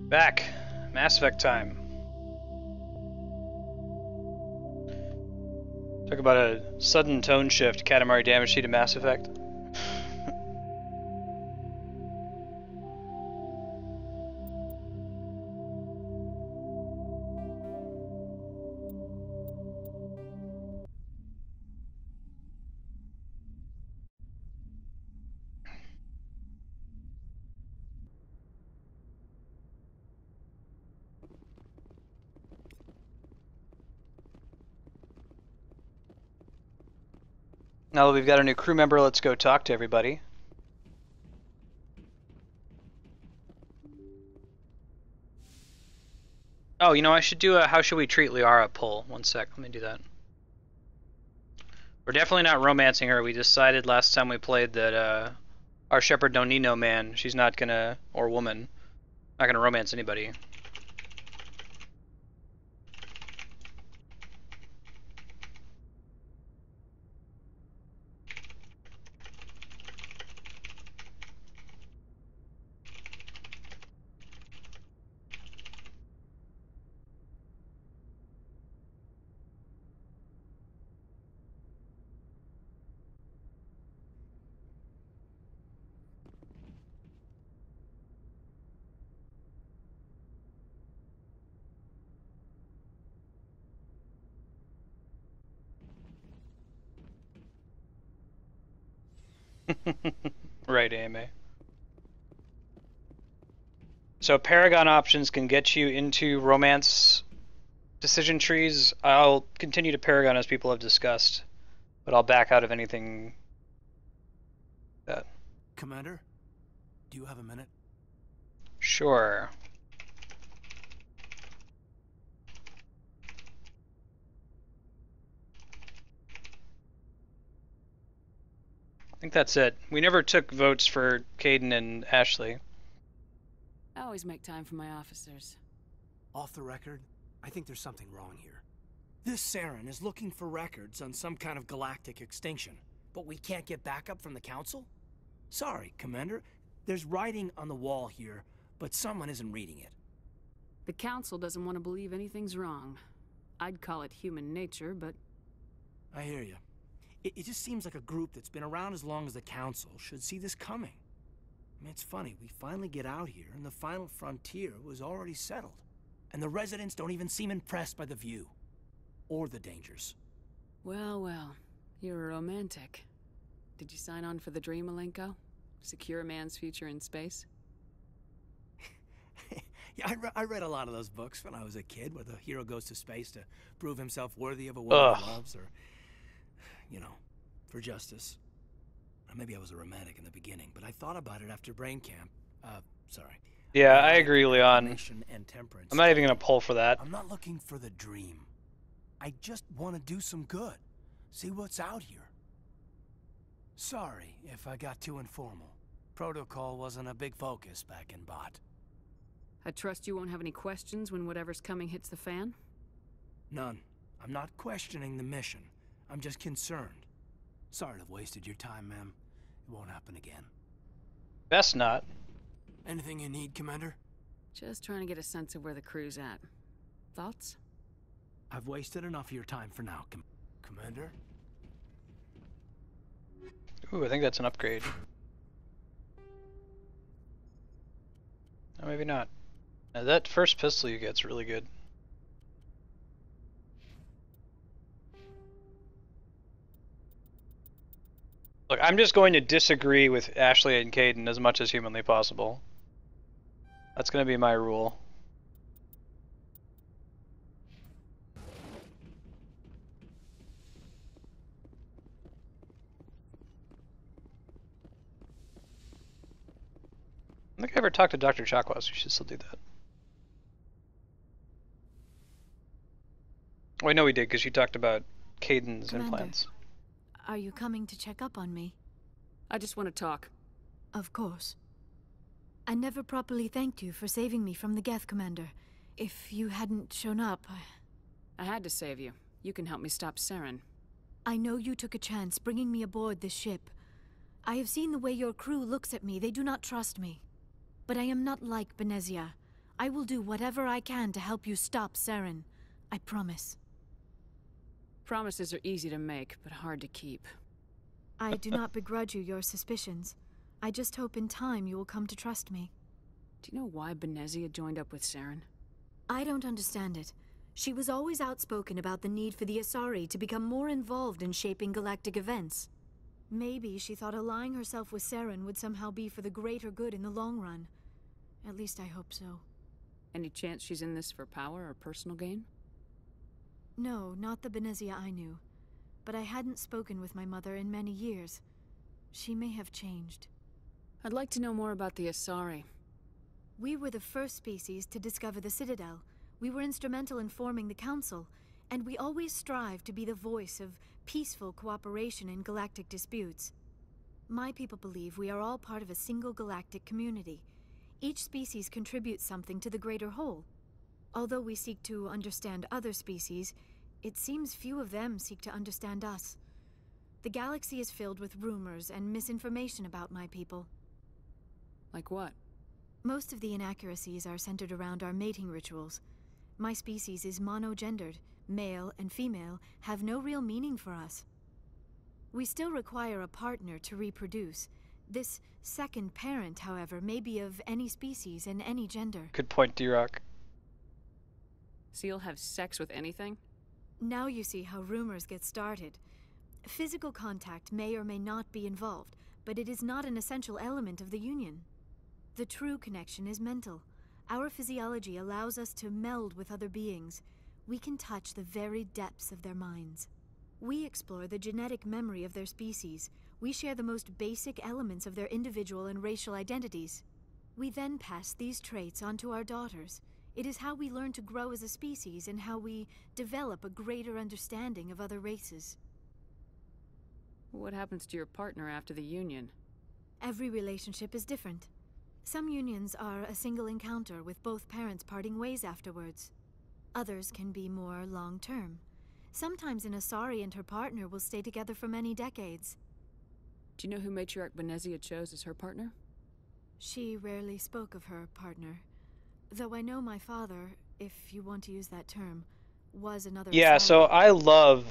Back. Mass Effect time. Talk about a sudden tone shift, Katamari Damacy to Mass Effect. Now that we've got a new crew member, let's go talk to everybody. Oh, you know, I should do a how should we treat Liara poll. One sec, let me do that. We're definitely not romancing her. We decided last time we played that our Shepard don't need no man. She's not gonna, or woman, not gonna romance anybody. Right, AMA. So Paragon options can get you into romance decision trees. I'll continue to Paragon as people have discussed, but I'll back out of anything that. Commander, do you have a minute? Sure. I think that's it. We never took votes for Caden and Ashley. I always make time for my officers. Off the record, I think there's something wrong here. This Saren is looking for records on some kind of galactic extinction, but we can't get backup from the Council? Sorry, Commander. There's writing on the wall here, but someone isn't reading it. The Council doesn't want to believe anything's wrong. I'd call it human nature, but... I hear you. It just seems like a group that's been around as long as the Council should see this coming. I mean, it's funny, we finally get out here, and the final frontier was already settled. And the residents don't even seem impressed by the view. Or the dangers. Well, well. You're a romantic. Did you sign on for the dream, Malenko? Secure a man's future in space? Yeah, I read a lot of those books when I was a kid, where the hero goes to space to prove himself worthy of a woman he loves, or... you know, for justice. Maybe I was a romantic in the beginning, but I thought about it after brain camp. Sorry. Yeah, I agree, Leon. And temperance. I'm not even gonna pull for that. I'm not looking for the dream. I just want to do some good. See what's out here. Sorry if I got too informal. Protocol wasn't a big focus back in Bot. I trust you won't have any questions when whatever's coming hits the fan? None. I'm not questioning the mission. I'm just concerned. Sorry to have wasted your time, ma'am. It won't happen again. Best not. Anything you need, Commander? Just trying to get a sense of where the crew's at. Thoughts? I've wasted enough of your time for now, Commander. Ooh, I think that's an upgrade. No, maybe not. Now, that first pistol you get's really good. Look, I'm just going to disagree with Ashley and Caden as much as humanly possible. That's going to be my rule. I don't think I ever talked to Dr. Chakwas. We should still do that. Oh, I know we did, because you talked about Caden's implants. Are you coming to check up on me? I just want to talk. Of course. I never properly thanked you for saving me from the Geth, Commander. If you hadn't shown up, I had to save you. You can help me stop Saren. I know you took a chance bringing me aboard this ship. I have seen the way your crew looks at me. They do not trust me. But I am not like Benezia. I will do whatever I can to help you stop Saren. I promise. Promises are easy to make, but hard to keep. I do not begrudge you your suspicions. I just hope in time you will come to trust me. Do you know why Benezia joined up with Saren? I don't understand it. She was always outspoken about the need for the Asari to become more involved in shaping galactic events. Maybe she thought allying herself with Saren would somehow be for the greater good in the long run. At least I hope so. Any chance she's in this for power or personal gain? No, not the Benezia I knew. But I hadn't spoken with my mother in many years. She may have changed. I'd like to know more about the Asari. We were the first species to discover the Citadel. We were instrumental in forming the Council, and we always strive to be the voice of peaceful cooperation in galactic disputes. My people believe we are all part of a single galactic community. Each species contributes something to the greater whole. Although we seek to understand other species, it seems few of them seek to understand us. The galaxy is filled with rumors and misinformation about my people. Like what? Most of the inaccuracies are centered around our mating rituals. My species is monogendered. Male and female have no real meaning for us. We still require a partner to reproduce. This second parent, however, may be of any species and any gender. Good point, D-Rock. So you'll have sex with anything? Now you see how rumors get started. Physical contact may or may not be involved, but it is not an essential element of the union. The true connection is mental. Our physiology allows us to meld with other beings. We can touch the very depths of their minds. We explore the genetic memory of their species. We share the most basic elements of their individual and racial identities. We then pass these traits onto our daughters. It is how we learn to grow as a species and how we develop a greater understanding of other races. What happens to your partner after the union? Every relationship is different. Some unions are a single encounter with both parents parting ways afterwards. Others can be more long-term. Sometimes an Asari and her partner will stay together for many decades. Do you know who Matriarch Benezia chose as her partner? She rarely spoke of her partner. Though I know my father, if you want to use that term, was another Yeah, Asari. so I love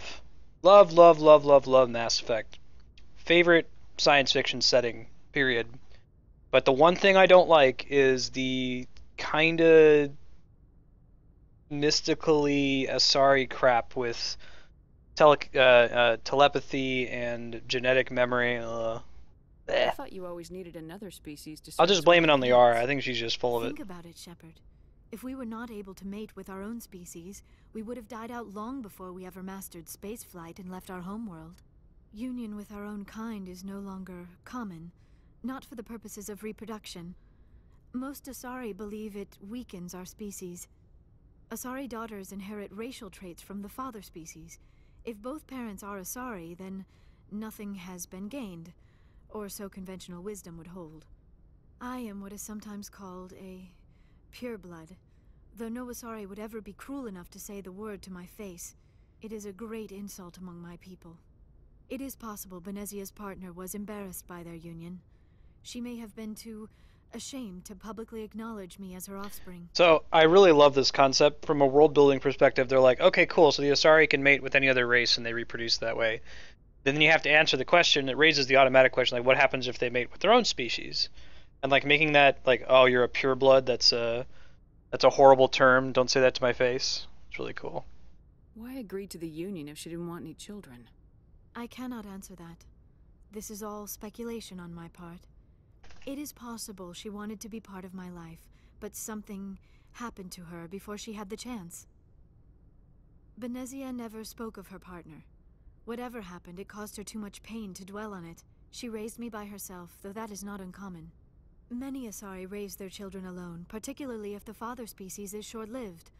Mass Effect. Favorite science fiction setting, period. But the one thing I don't like is the kinda mystically Asari crap with telepathy and genetic memory. I thought you always needed another species to. I'll just blame it on the R. I think she's just full of it. Think about it, Shepard. If we were not able to mate with our own species, we would have died out long before we ever mastered spaceflight and left our homeworld. Union with our own kind is no longer common, not for the purposes of reproduction. Most Asari believe it weakens our species. Asari daughters inherit racial traits from the father species. If both parents are Asari, then nothing has been gained, or so conventional wisdom would hold. I am what is sometimes called a pureblood, though no Asari would ever be cruel enough to say the word to my face. It is a great insult among my people. It is possible Benezia's partner was embarrassed by their union. She may have been too ashamed to publicly acknowledge me as her offspring. So I really love this concept. From a world building perspective, they're like, okay, cool, so the Asari can mate with any other race and they reproduce that way. Then you have to answer the question. It raises the automatic question, like, what happens if they mate with their own species? And like making that like, oh, you're a pureblood, that's a horrible term. Don't say that to my face. It's really cool. Why agree to the union if she didn't want any children? I cannot answer that. This is all speculation on my part. It is possible she wanted to be part of my life, but something happened to her before she had the chance. Benezia never spoke of her partner. Whatever happened, it caused her too much pain to dwell on it. She raised me by herself, though that is not uncommon. Many Asari raise their children alone, particularly if the father species is short-lived.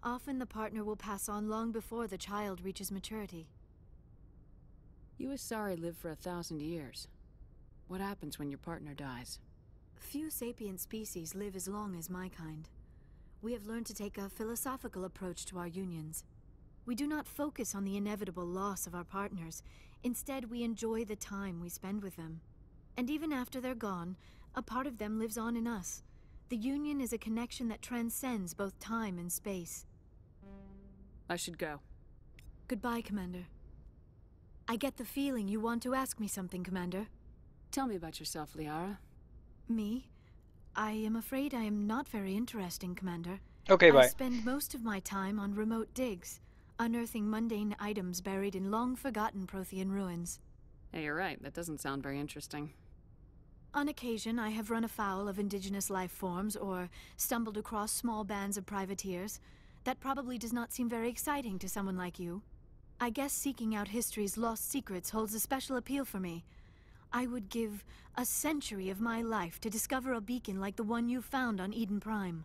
Often the partner will pass on long before the child reaches maturity. You Asari live for 1,000 years. What happens when your partner dies? Few sapient species live as long as my kind. We have learned to take a philosophical approach to our unions. We do not focus on the inevitable loss of our partners. Instead, we enjoy the time we spend with them. And even after they're gone, a part of them lives on in us. The Union is a connection that transcends both time and space. I should go. Goodbye, Commander. I get the feeling you want to ask me something, Commander. Tell me about yourself, Liara. Me? I am afraid I am not very interesting, Commander. Okay, bye. I spend most of my time on remote digs, unearthing mundane items buried in long-forgotten Prothean ruins. Hey, you're right. That doesn't sound very interesting. On occasion, I have run afoul of indigenous life forms or stumbled across small bands of privateers. That probably does not seem very exciting to someone like you. I guess seeking out history's lost secrets holds a special appeal for me. I would give a century of my life to discover a beacon like the one you found on Eden Prime.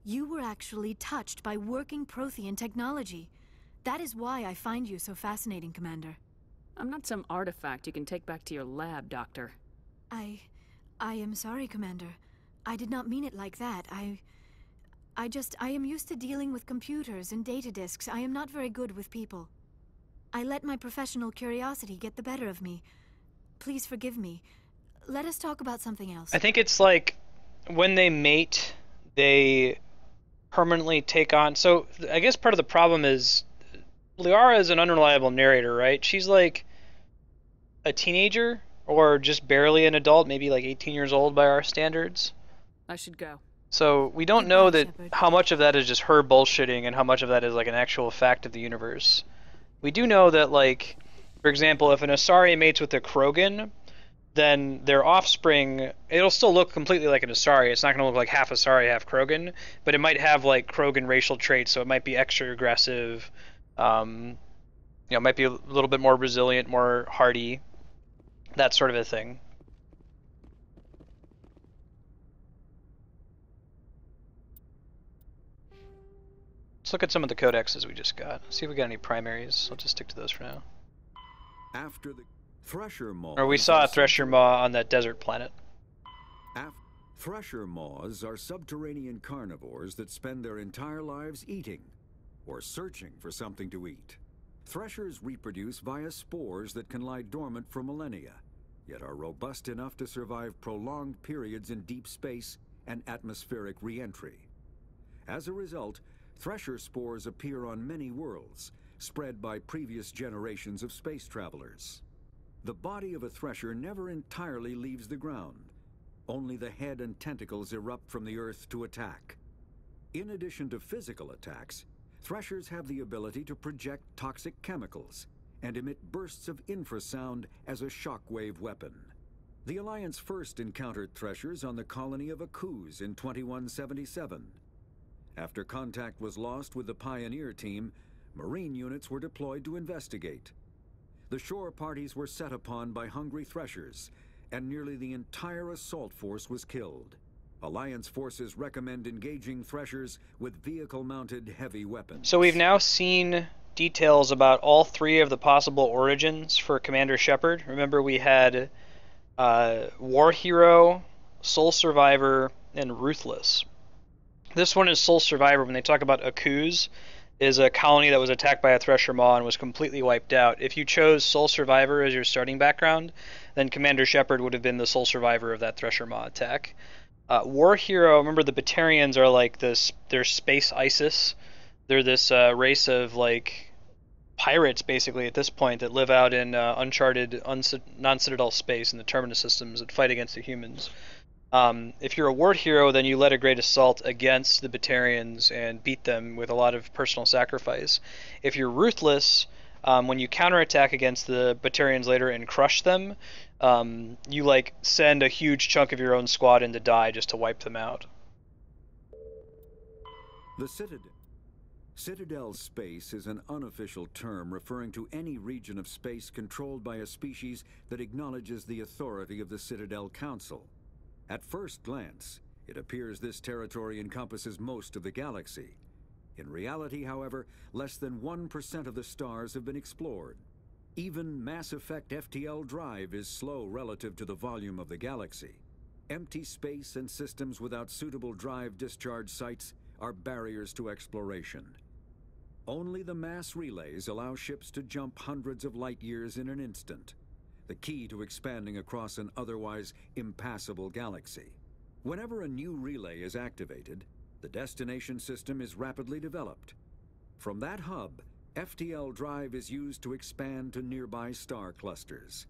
You were actually touched by working Prothean technology. That is why I find you so fascinating, Commander. I'm not some artifact you can take back to your lab, Doctor. I am sorry, Commander. I did not mean it like that. I am used to dealing with computers and data disks. I am not very good with people. I let my professional curiosity get the better of me. Please forgive me. Let us talk about something else. I think it's like when they mate, they permanently take on. So I guess part of the problem is Liara is an unreliable narrator, right? She's like a teenager or just barely an adult, maybe like 18 years old by our standards. I should go. So we don't know that how much of that is just her bullshitting and how much of that is like an actual fact of the universe. We do know that, like, for example, if an Asari mates with a Krogan, then their offspring, it'll still look completely like an Asari. It's not going to look like half Asari, half Krogan, but it might have like Krogan racial traits, so it might be extra aggressive. It might be a little bit more resilient, more hardy, that sort of a thing. Let's look at some of the codexes we just got. See if we got any primaries. I'll just stick to those for now. After the Thresher Maws, or we saw a Thresher Maw on that desert planet. Thresher Maws are subterranean carnivores that spend their entire lives eating or searching for something to eat. Threshers reproduce via spores that can lie dormant for millennia, yet are robust enough to survive prolonged periods in deep space and atmospheric re-entry. As a result, Thresher spores appear on many worlds, spread by previous generations of space travelers. The body of a Thresher never entirely leaves the ground. Only the head and tentacles erupt from the Earth to attack. In addition to physical attacks, Threshers have the ability to project toxic chemicals and emit bursts of infrasound as a shockwave weapon. The Alliance first encountered Threshers on the colony of Akuz in 2177. After contact was lost with the Pioneer team, Marine units were deployed to investigate. The shore parties were set upon by hungry Threshers, and nearly the entire assault force was killed. Alliance forces recommend engaging Threshers with vehicle-mounted heavy weapons. So we've now seen details about all three of the possible origins for Commander Shepard. Remember, we had War Hero, Soul Survivor, and Ruthless. This one is Soul Survivor. When they talk about Akuz, is a colony that was attacked by a Thresher Maw and was completely wiped out. If you chose Soul Survivor as your starting background, then Commander Shepard would have been the Soul Survivor of that Thresher Maw attack. War Hero, remember the Batarians are like this, they're space ISIS. They're this race of like pirates basically at this point that live out in uncharted, non-citadel space in the Terminus systems that fight against the humans. If you're a War Hero, then you led a great assault against the Batarians and beat them with a lot of personal sacrifice. If you're Ruthless, when you counterattack against the Batarians later and crush them, you like send a huge chunk of your own squad in to die just to wipe them out. The Citadel space is an unofficial term referring to any region of space controlled by a species that acknowledges the authority of the Citadel Council. At first glance, it appears this territory encompasses most of the galaxy. In reality, however, less than 1% of the stars have been explored. Even Mass Effect FTL drive is slow relative to the volume of the galaxy. Empty space and systems without suitable drive discharge sites are barriers to exploration. Only the mass relays allow ships to jump hundreds of light years in an instant, the key to expanding across an otherwise impassable galaxy. Whenever a new relay is activated, the destination system is rapidly developed. From that hub, FTL drive is used to expand to nearby star clusters.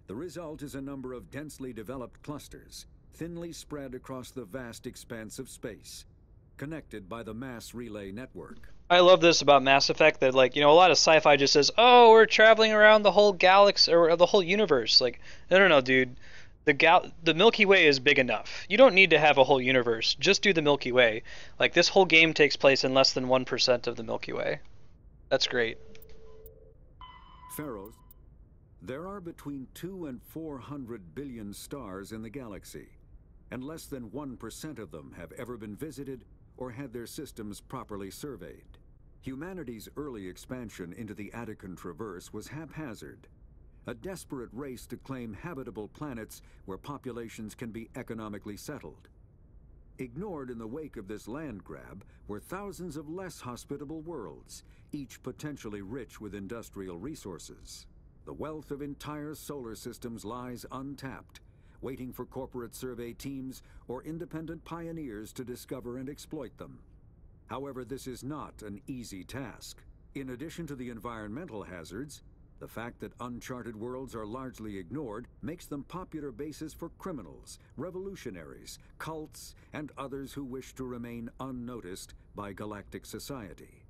The result is a number of densely developed clusters, thinly spread across the vast expanse of space, connected by the mass relay network. I love this about Mass Effect, that, like, you know, a lot of sci-fi just says, oh, we're traveling around the whole galaxy or the whole universe. Like, no, dude. The Milky Way is big enough. You don't need to have a whole universe. Just do the Milky Way. Like, this whole game takes place in less than 1% of the Milky Way. That's great. Pharaohs. There are between 2 and 400 billion stars in the galaxy, and less than 1% of them have ever been visited or had their systems properly surveyed. Humanity's early expansion into the Attican Traverse was haphazard, a desperate race to claim habitable planets where populations can be economically settled. Ignored in the wake of this land grab were thousands of less hospitable worlds, each potentially rich with industrial resources. The wealth of entire solar systems lies untapped, waiting for corporate survey teams or independent pioneers to discover and exploit them. However, this is not an easy task. In addition to the environmental hazards, the fact that uncharted worlds are largely ignored makes them popular bases for criminals, revolutionaries, cults, and others who wish to remain unnoticed by galactic society.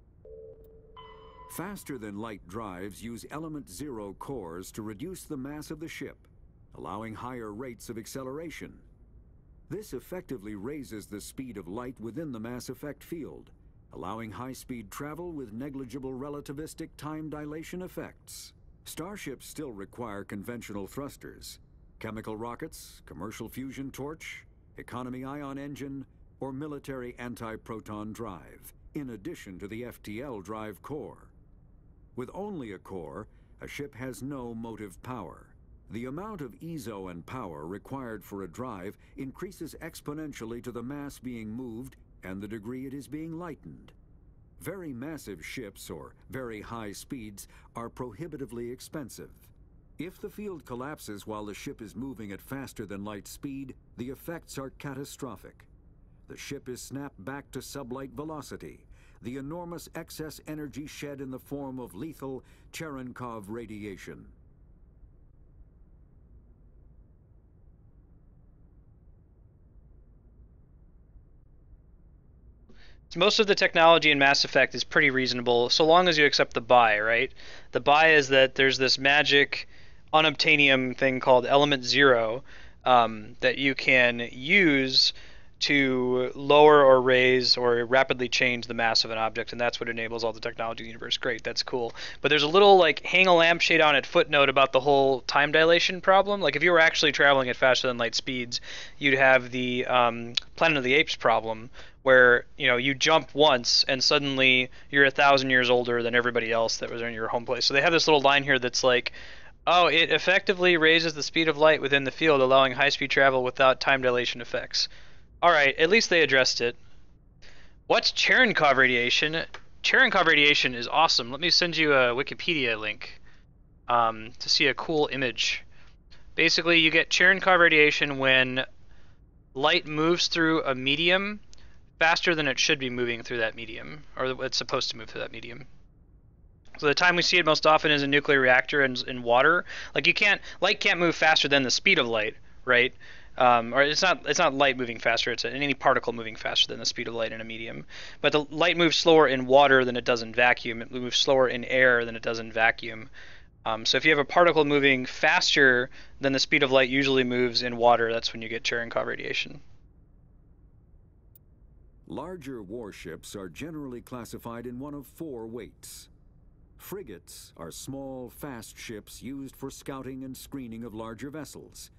Faster-than-light drives use element zero cores to reduce the mass of the ship, allowing higher rates of acceleration. This effectively raises the speed of light within the mass effect field, allowing high-speed travel with negligible relativistic time dilation effects. Starships still require conventional thrusters, chemical rockets, commercial fusion torch, economy ion engine, or military anti-proton drive, in addition to the FTL drive core. With only a core, a ship has no motive power. The amount of ESO and power required for a drive increases exponentially to the mass being moved and the degree it is being lightened. Very massive ships or very high speeds are prohibitively expensive. If the field collapses while the ship is moving at faster than light speed, the effects are catastrophic. The ship is snapped back to sublight velocity, the enormous excess energy shed in the form of lethal Cherenkov radiation. Most of the technology in Mass Effect is pretty reasonable, so long as you accept the buy, right? The buy is that there's this magic unobtainium thing called Element Zero that you can use to lower or raise or rapidly change the mass of an object, and that's what enables all the technology in the universe. Great, that's cool. But there's a little, like, hang a lampshade on it footnote about the whole time dilation problem. Like, if you were actually traveling at faster than light speeds, you'd have the Planet of the Apes problem, where, you know, you jump once and suddenly you're 1,000 years older than everybody else that was in your home place. So they have this little line here that's like, oh, it effectively raises the speed of light within the field, allowing high-speed travel without time dilation effects. All right, at least they addressed it. What's Cherenkov radiation? Cherenkov radiation is awesome. Let me send you a Wikipedia link to see a cool image. Basically, you get Cherenkov radiation when light moves through a medium faster than it should be moving through that medium, or it's supposed to move through that medium. So the time we see it most often is a nuclear reactor and in water. Like, light can't move faster than the speed of light, right? Or it's not light moving faster, it's any particle moving faster than the speed of light in a medium. But the light moves slower in water than it does in vacuum. It moves slower in air than it does in vacuum. So if you have a particle moving faster than the speed of light usually moves in water, that's when you get Cherenkov radiation. Larger warships are generally classified in one of 4 weights. Frigates are small, fast ships used for scouting and screening of larger vessels.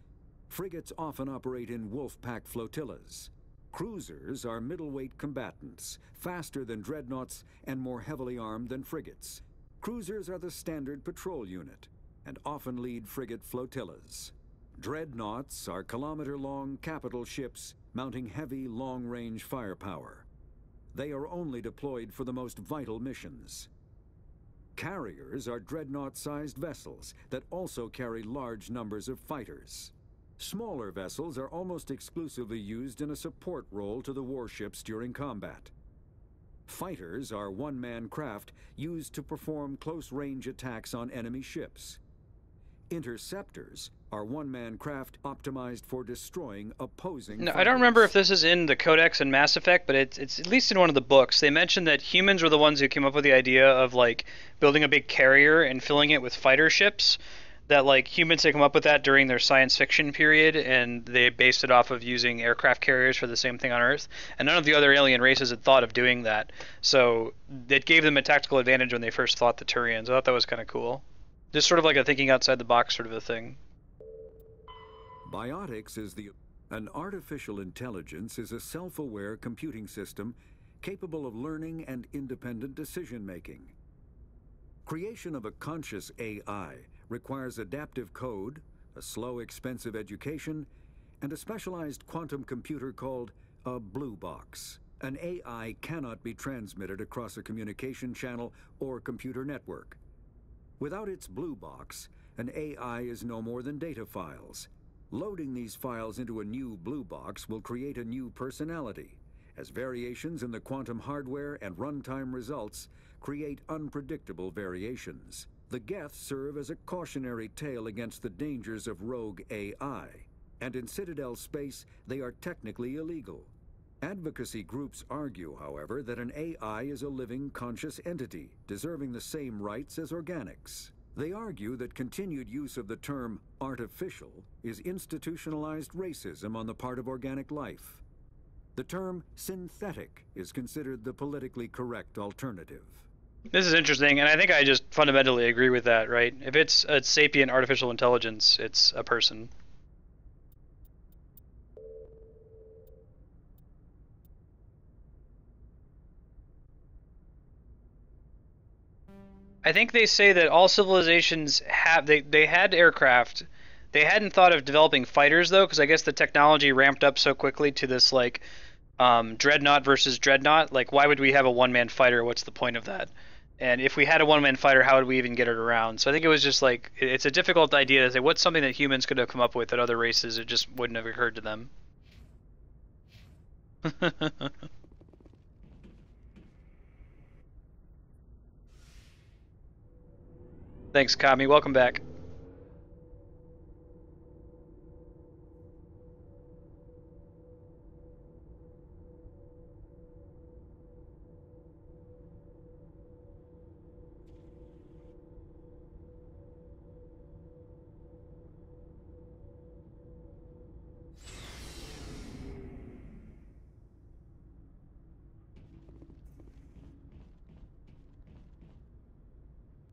Frigates often operate in wolf-pack flotillas. Cruisers are middleweight combatants, faster than dreadnoughts and more heavily armed than frigates. Cruisers are the standard patrol unit and often lead frigate flotillas. Dreadnoughts are kilometer-long capital ships mounting heavy, long-range firepower. They are only deployed for the most vital missions. Carriers are dreadnought-sized vessels that also carry large numbers of fighters. Smaller vessels are almost exclusively used in a support role to the warships during combat. Fighters are one-man craft used to perform close-range attacks on enemy ships. Interceptors are one-man craft optimized for destroying opposing No, fighters. I don't remember if this is in the Codex in Mass Effect, but it's at least in one of the books. They mentioned that humans were the ones who came up with the idea of like building a big carrier and filling it with fighter ships. That like humans had come up with that during their science fiction period, and they based it off of using aircraft carriers for the same thing on Earth. And none of the other alien races had thought of doing that, so it gave them a tactical advantage when they first fought the Turians. I thought that was kind of cool. Just sort of like a thinking outside the box sort of a thing. Biotics is an artificial intelligence is a self-aware computing system capable of learning and independent decision-making. Creation of a conscious AI requires adaptive code, a slow, expensive education, and a specialized quantum computer called a blue box. An AI cannot be transmitted across a communication channel or computer network. Without its blue box, an AI is no more than data files. Loading these files into a new blue box will create a new personality, as variations in the quantum hardware and runtime results create unpredictable variations. The Geth serve as a cautionary tale against the dangers of rogue AI, and in Citadel space, they are technically illegal. Advocacy groups argue, however, that an AI is a living, conscious entity, deserving the same rights as organics. They argue that continued use of the term artificial is institutionalized racism on the part of organic life. The term synthetic is considered the politically correct alternative. This is interesting, and I think I just fundamentally agree with that, right? If it's a sapient artificial intelligence, it's a person. I think they say that all civilizations have they had aircraft. They hadn't thought of developing fighters though, because I guess the technology ramped up so quickly to this like dreadnought versus dreadnought. Like, why would we have a one-man fighter? What's the point of that? And if we had a one-man fighter, how would we even get it around? So I think it was just like it's a difficult idea to say what's something that humans could have come up with that other races it just wouldn't have occurred to them. Thanks, Kami. Welcome back.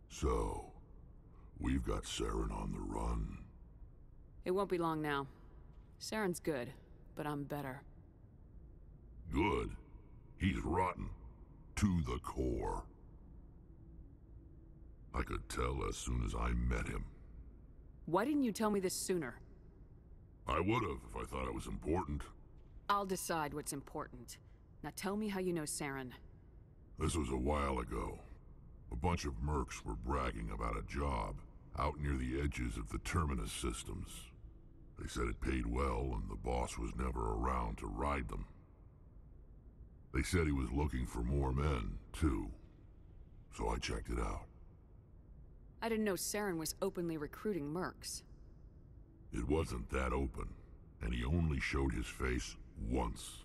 So, we've got Saren on the run. It won't be long now. Saren's good, but I'm better. Good? He's rotten. To the core. I could tell as soon as I met him. Why didn't you tell me this sooner? I would've if I thought it was important. I'll decide what's important. Now tell me how you know Saren. This was a while ago. A bunch of mercs were bragging about a job out near the edges of the Terminus systems. They said it paid well and the boss was never around to ride them. They said he was looking for more men, too. So I checked it out. I didn't know Saren was openly recruiting mercs. It wasn't that open, and he only showed his face once.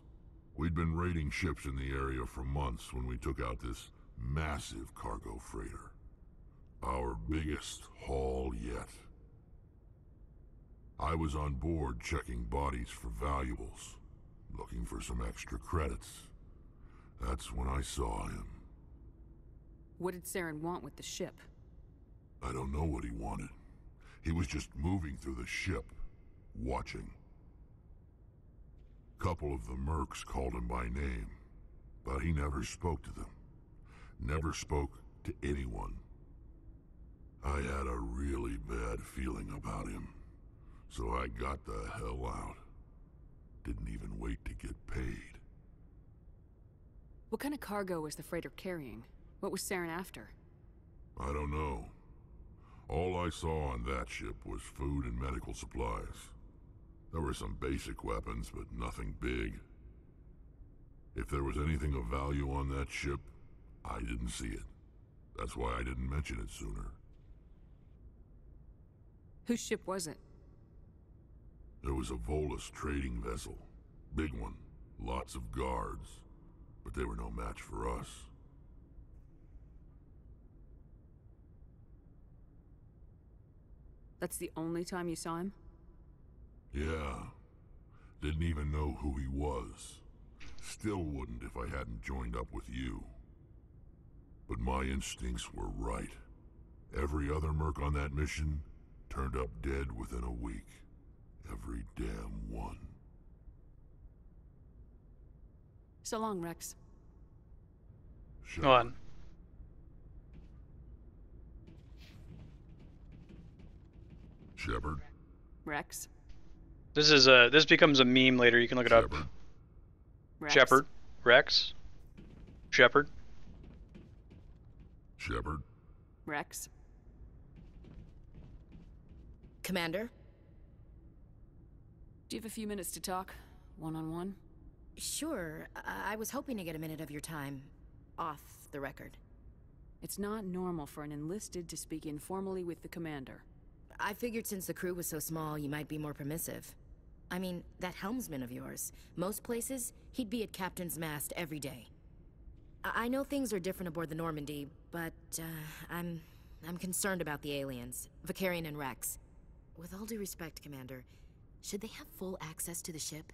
We'd been raiding ships in the area for months when we took out this massive cargo freighter. Our biggest haul yet. I was on board checking bodies for valuables, looking for some extra credits. That's when I saw him. What did Saren want with the ship? I don't know what he wanted. He was just moving through the ship, watching. Couple of the mercs called him by name, but he never spoke to them. Never spoke to anyone. I had a really bad feeling about him, so I got the hell out. Didn't even wait to get paid. What kind of cargo was the freighter carrying? What was Saren after? I don't know. All I saw on that ship was food and medical supplies. There were some basic weapons, but nothing big. If there was anything of value on that ship, I didn't see it. That's why I didn't mention it sooner. Whose ship was it? There was a Volus trading vessel. Big one. Lots of guards. But they were no match for us. That's the only time you saw him? Yeah. Didn't even know who he was. Still wouldn't if I hadn't joined up with you. But my instincts were right. Every other merc on that mission turned up dead within a week. Every damn one. So long, Rex. Shepard. Go on. Shepard. Rex. This becomes a meme later. You can look it up. Shepard. Rex. Shepard. Rex. Shepard. Shepard. Rex. Commander? Do you have a few minutes to talk? One-on-one? Sure. I was hoping to get a minute of your time. Off the record. It's not normal for an enlisted to speak informally with the commander. I figured since the crew was so small, you might be more permissive. I mean, that helmsman of yours. Most places, he'd be at Captain's Mast every day. I know things are different aboard the Normandy, but, I'm concerned about the aliens. Vicarian and Rex. With all due respect, Commander, should they have full access to the ship?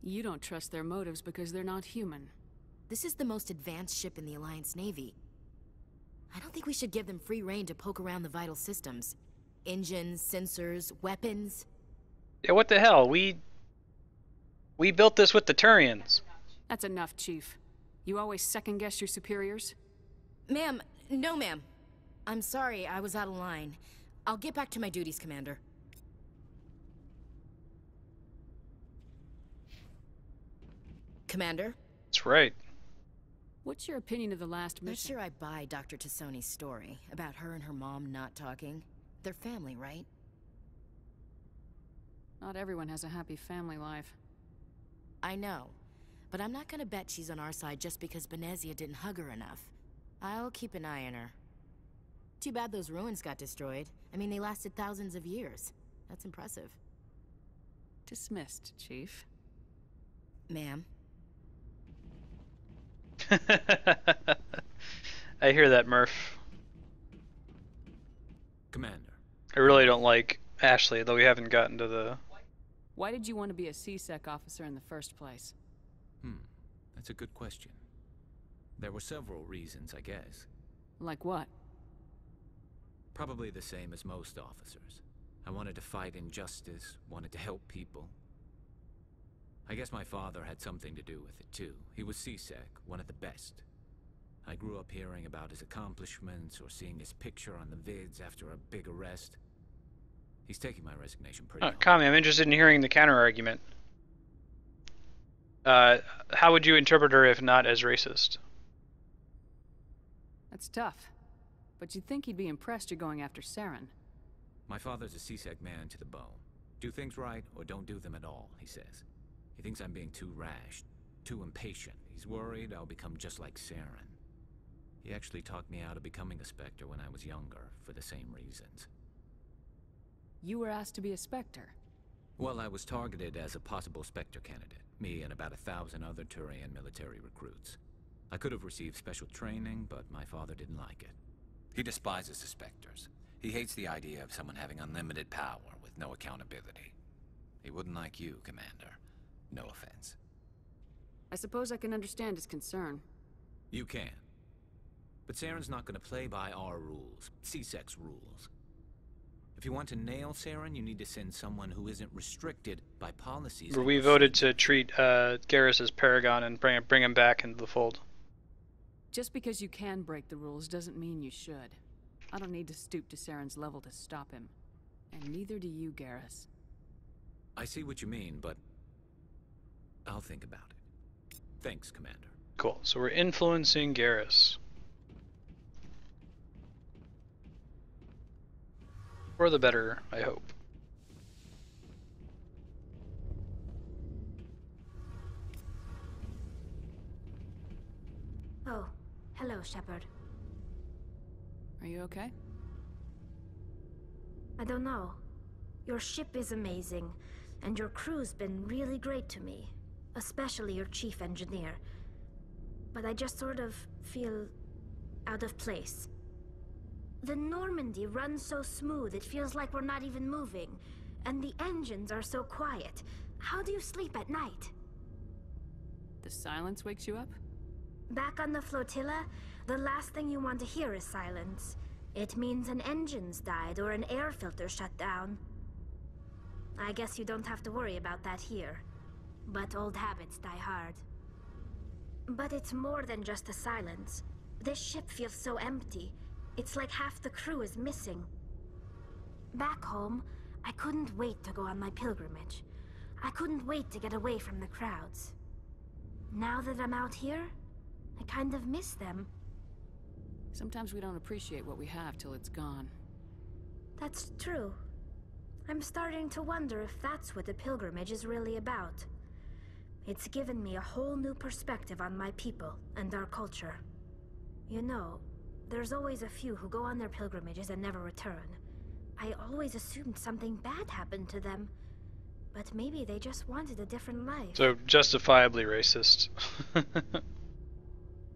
You don't trust their motives because they're not human. This is the most advanced ship in the Alliance Navy. I don't think we should give them free rein to poke around the vital systems. Engines, sensors, weapons. Yeah, what the hell? We built this with the Turians. That's enough, Chief. You always second-guess your superiors? Ma'am, no ma'am. I'm sorry, I was out of line. I'll get back to my duties, Commander. Commander? That's right. What's your opinion of the last Not mission? sure I buy Dr. Tassoni's story about her and her mom not talking. They're family, right? Not everyone has a happy family life. I know. But I'm not gonna bet she's on our side just because Benezia didn't hug her enough. I'll keep an eye on her. Too bad those ruins got destroyed. I mean, they lasted thousands of years. That's impressive. Dismissed, Chief. Ma'am? I hear that, Murph. Commander. I really don't like Ashley, though we haven't gotten to the... Why did you want to be a C-Sec officer in the first place? That's a good question. There were several reasons, I guess. Like what? Probably the same as most officers. I wanted to fight injustice, wanted to help people. I guess my father had something to do with it, too. He was C-Sec, one of the best. I grew up hearing about his accomplishments or seeing his picture on the vids after a big arrest. He's taking my resignation pretty hard. Kami, I'm interested in hearing the counter-argument. How would you interpret her if not as racist? That's tough. But you'd think he'd be impressed you're going after Saren. My father's a C-Sec man to the bone. Do things right or don't do them at all, he says. He thinks I'm being too rash, too impatient. He's worried I'll become just like Saren. He actually talked me out of becoming a Spectre when I was younger, for the same reasons. You were asked to be a Spectre. Well, I was targeted as a possible Spectre candidate. Me and about 1,000 other Turian military recruits. I could have received special training, but my father didn't like it. He despises the Spectres. He hates the idea of someone having unlimited power with no accountability. He wouldn't like you, Commander. No offense. I suppose I can understand his concern. You can. But Saren's not going to play by our rules, C-Sec's rules. If you want to nail Saren, you need to send someone who isn't restricted by policies. We voted to treat Garrus as Paragon and bring him back into the fold. Just because you can break the rules doesn't mean you should. I don't need to stoop to Saren's level to stop him. And neither do you, Garrus. I see what you mean, but I'll think about it. Thanks, Commander. Cool. So we're influencing Garrus. For the better, I hope. Oh, hello, Shepard. Are you okay? I don't know. Your ship is amazing, and your crew's been really great to me. Especially your chief engineer. But I just sort of feel out of place. The Normandy runs so smooth it feels like we're not even moving. And the engines are so quiet. How do you sleep at night? The silence wakes you up? Back on the flotilla, the last thing you want to hear is silence. It means an engine's died or an air filter shut down. I guess you don't have to worry about that here. But old habits die hard. But it's more than just the silence. This ship feels so empty. It's like half the crew is missing. Back home, I couldn't wait to go on my pilgrimage. I couldn't wait to get away from the crowds. Now that I'm out here, I kind of miss them. Sometimes we don't appreciate what we have till it's gone. That's true. I'm starting to wonder if that's what the pilgrimage is really about. It's given me a whole new perspective on my people and our culture. You know, there's always a few who go on their pilgrimages and never return. I always assumed something bad happened to them. But maybe they just wanted a different life. So, justifiably racist.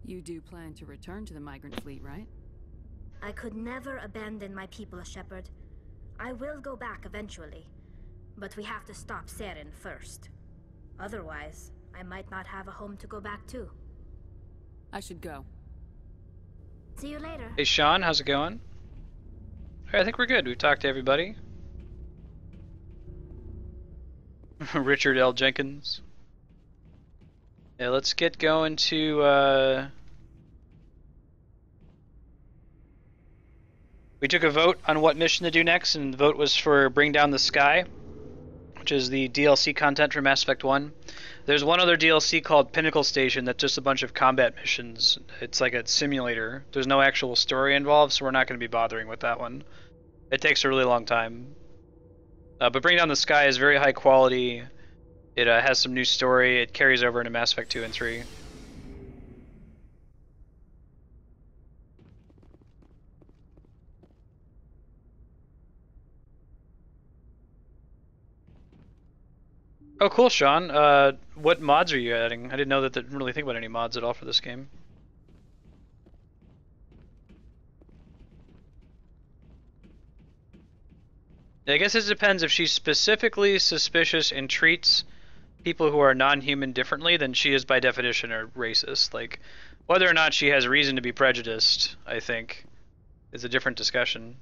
You do plan to return to the migrant fleet, right? I could never abandon my people, Shepard. I will go back eventually. But we have to stop Saren first. Otherwise, I might not have a home to go back to. I should go. See you later. Hey Sean, how's it going? Hey, I think we're good. We've talked to everybody. Richard L. Jenkins. Yeah, let's get going to, we took a vote on what mission to do next, and the vote was for Bring Down the Sky, which is the DLC content for Mass Effect 1. There's one other DLC called Pinnacle Station that's just a bunch of combat missions. It's like a simulator. There's no actual story involved, so we're not going to be bothering with that one. It takes a really long time. But Bring Down the Sky is very high quality. It has some new story. It carries over into Mass Effect 2 and 3. Oh, cool, Sean. What mods are you adding? I didn't know that they didn't really think about any mods at all for this game. I guess it depends. If she's specifically suspicious and treats people who are non-human differently, then she is by definition a racist. Like, whether or not she has reason to be prejudiced, I think, is a different discussion.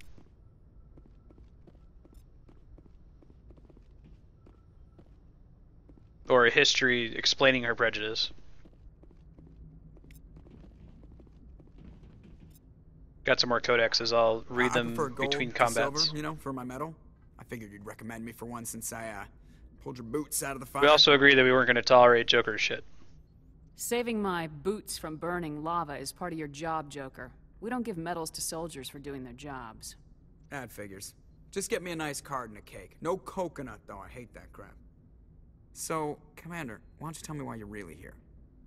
Or a history explaining her prejudice. Got some more codexes. I'll read them between combats. Silver, you know, for my medal. I figured you'd recommend me for one since I pulled your boots out of the fire. We also agreed that we weren't going to tolerate Joker shit. Saving my boots from burning lava is part of your job, Joker. We don't give medals to soldiers for doing their jobs. That figures. Just get me a nice card and a cake. No coconut, though. I hate that crap. So, Commander, why don't you tell me why you're really here?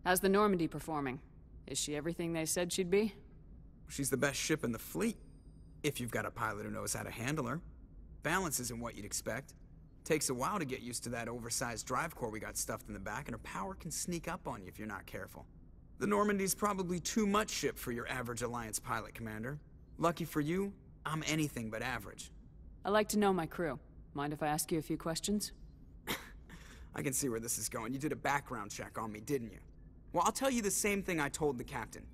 How's the Normandy performing? Is she everything they said she'd be? She's the best ship in the fleet. If you've got a pilot who knows how to handle her. Balance isn't what you'd expect. Takes a while to get used to that oversized drive core we got stuffed in the back, and her power can sneak up on you if you're not careful. The Normandy's probably too much ship for your average Alliance pilot, Commander. Lucky for you, I'm anything but average. I like to know my crew. Mind if I ask you a few questions? I can see where this is going. You did a background check on me, didn't you? Well, I'll tell you the same thing I told the captain.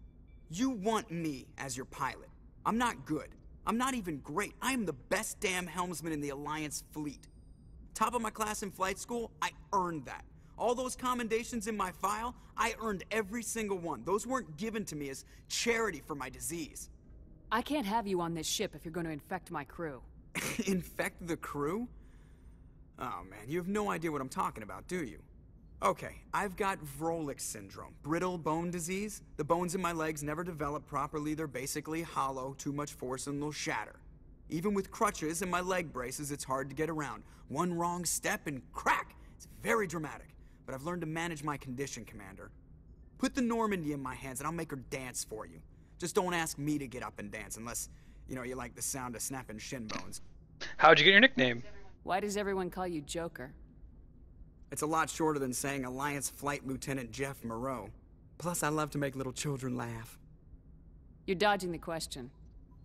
You want me as your pilot. I'm not good. I'm not even great. I am the best damn helmsman in the Alliance fleet. Top of my class in flight school, I earned that. All those commendations in my file, I earned every single one. Those weren't given to me as charity for my disease. I can't have you on this ship if you're going to infect my crew. Infect the crew? Oh man, you have no idea what I'm talking about, do you? Okay, I've got Vrolik syndrome, brittle bone disease. The bones in my legs never develop properly. They're basically hollow, too much force and they'll shatter. Even with crutches and my leg braces, it's hard to get around. One wrong step and crack! It's very dramatic, but I've learned to manage my condition, Commander. Put the Normandy in my hands and I'll make her dance for you. Just don't ask me to get up and dance unless, you know, you like the sound of snapping shin bones. How'd you get your nickname? Why does everyone call you Joker? It's a lot shorter than saying Alliance Flight Lieutenant Jeff Moreau. Plus, I love to make little children laugh. You're dodging the question.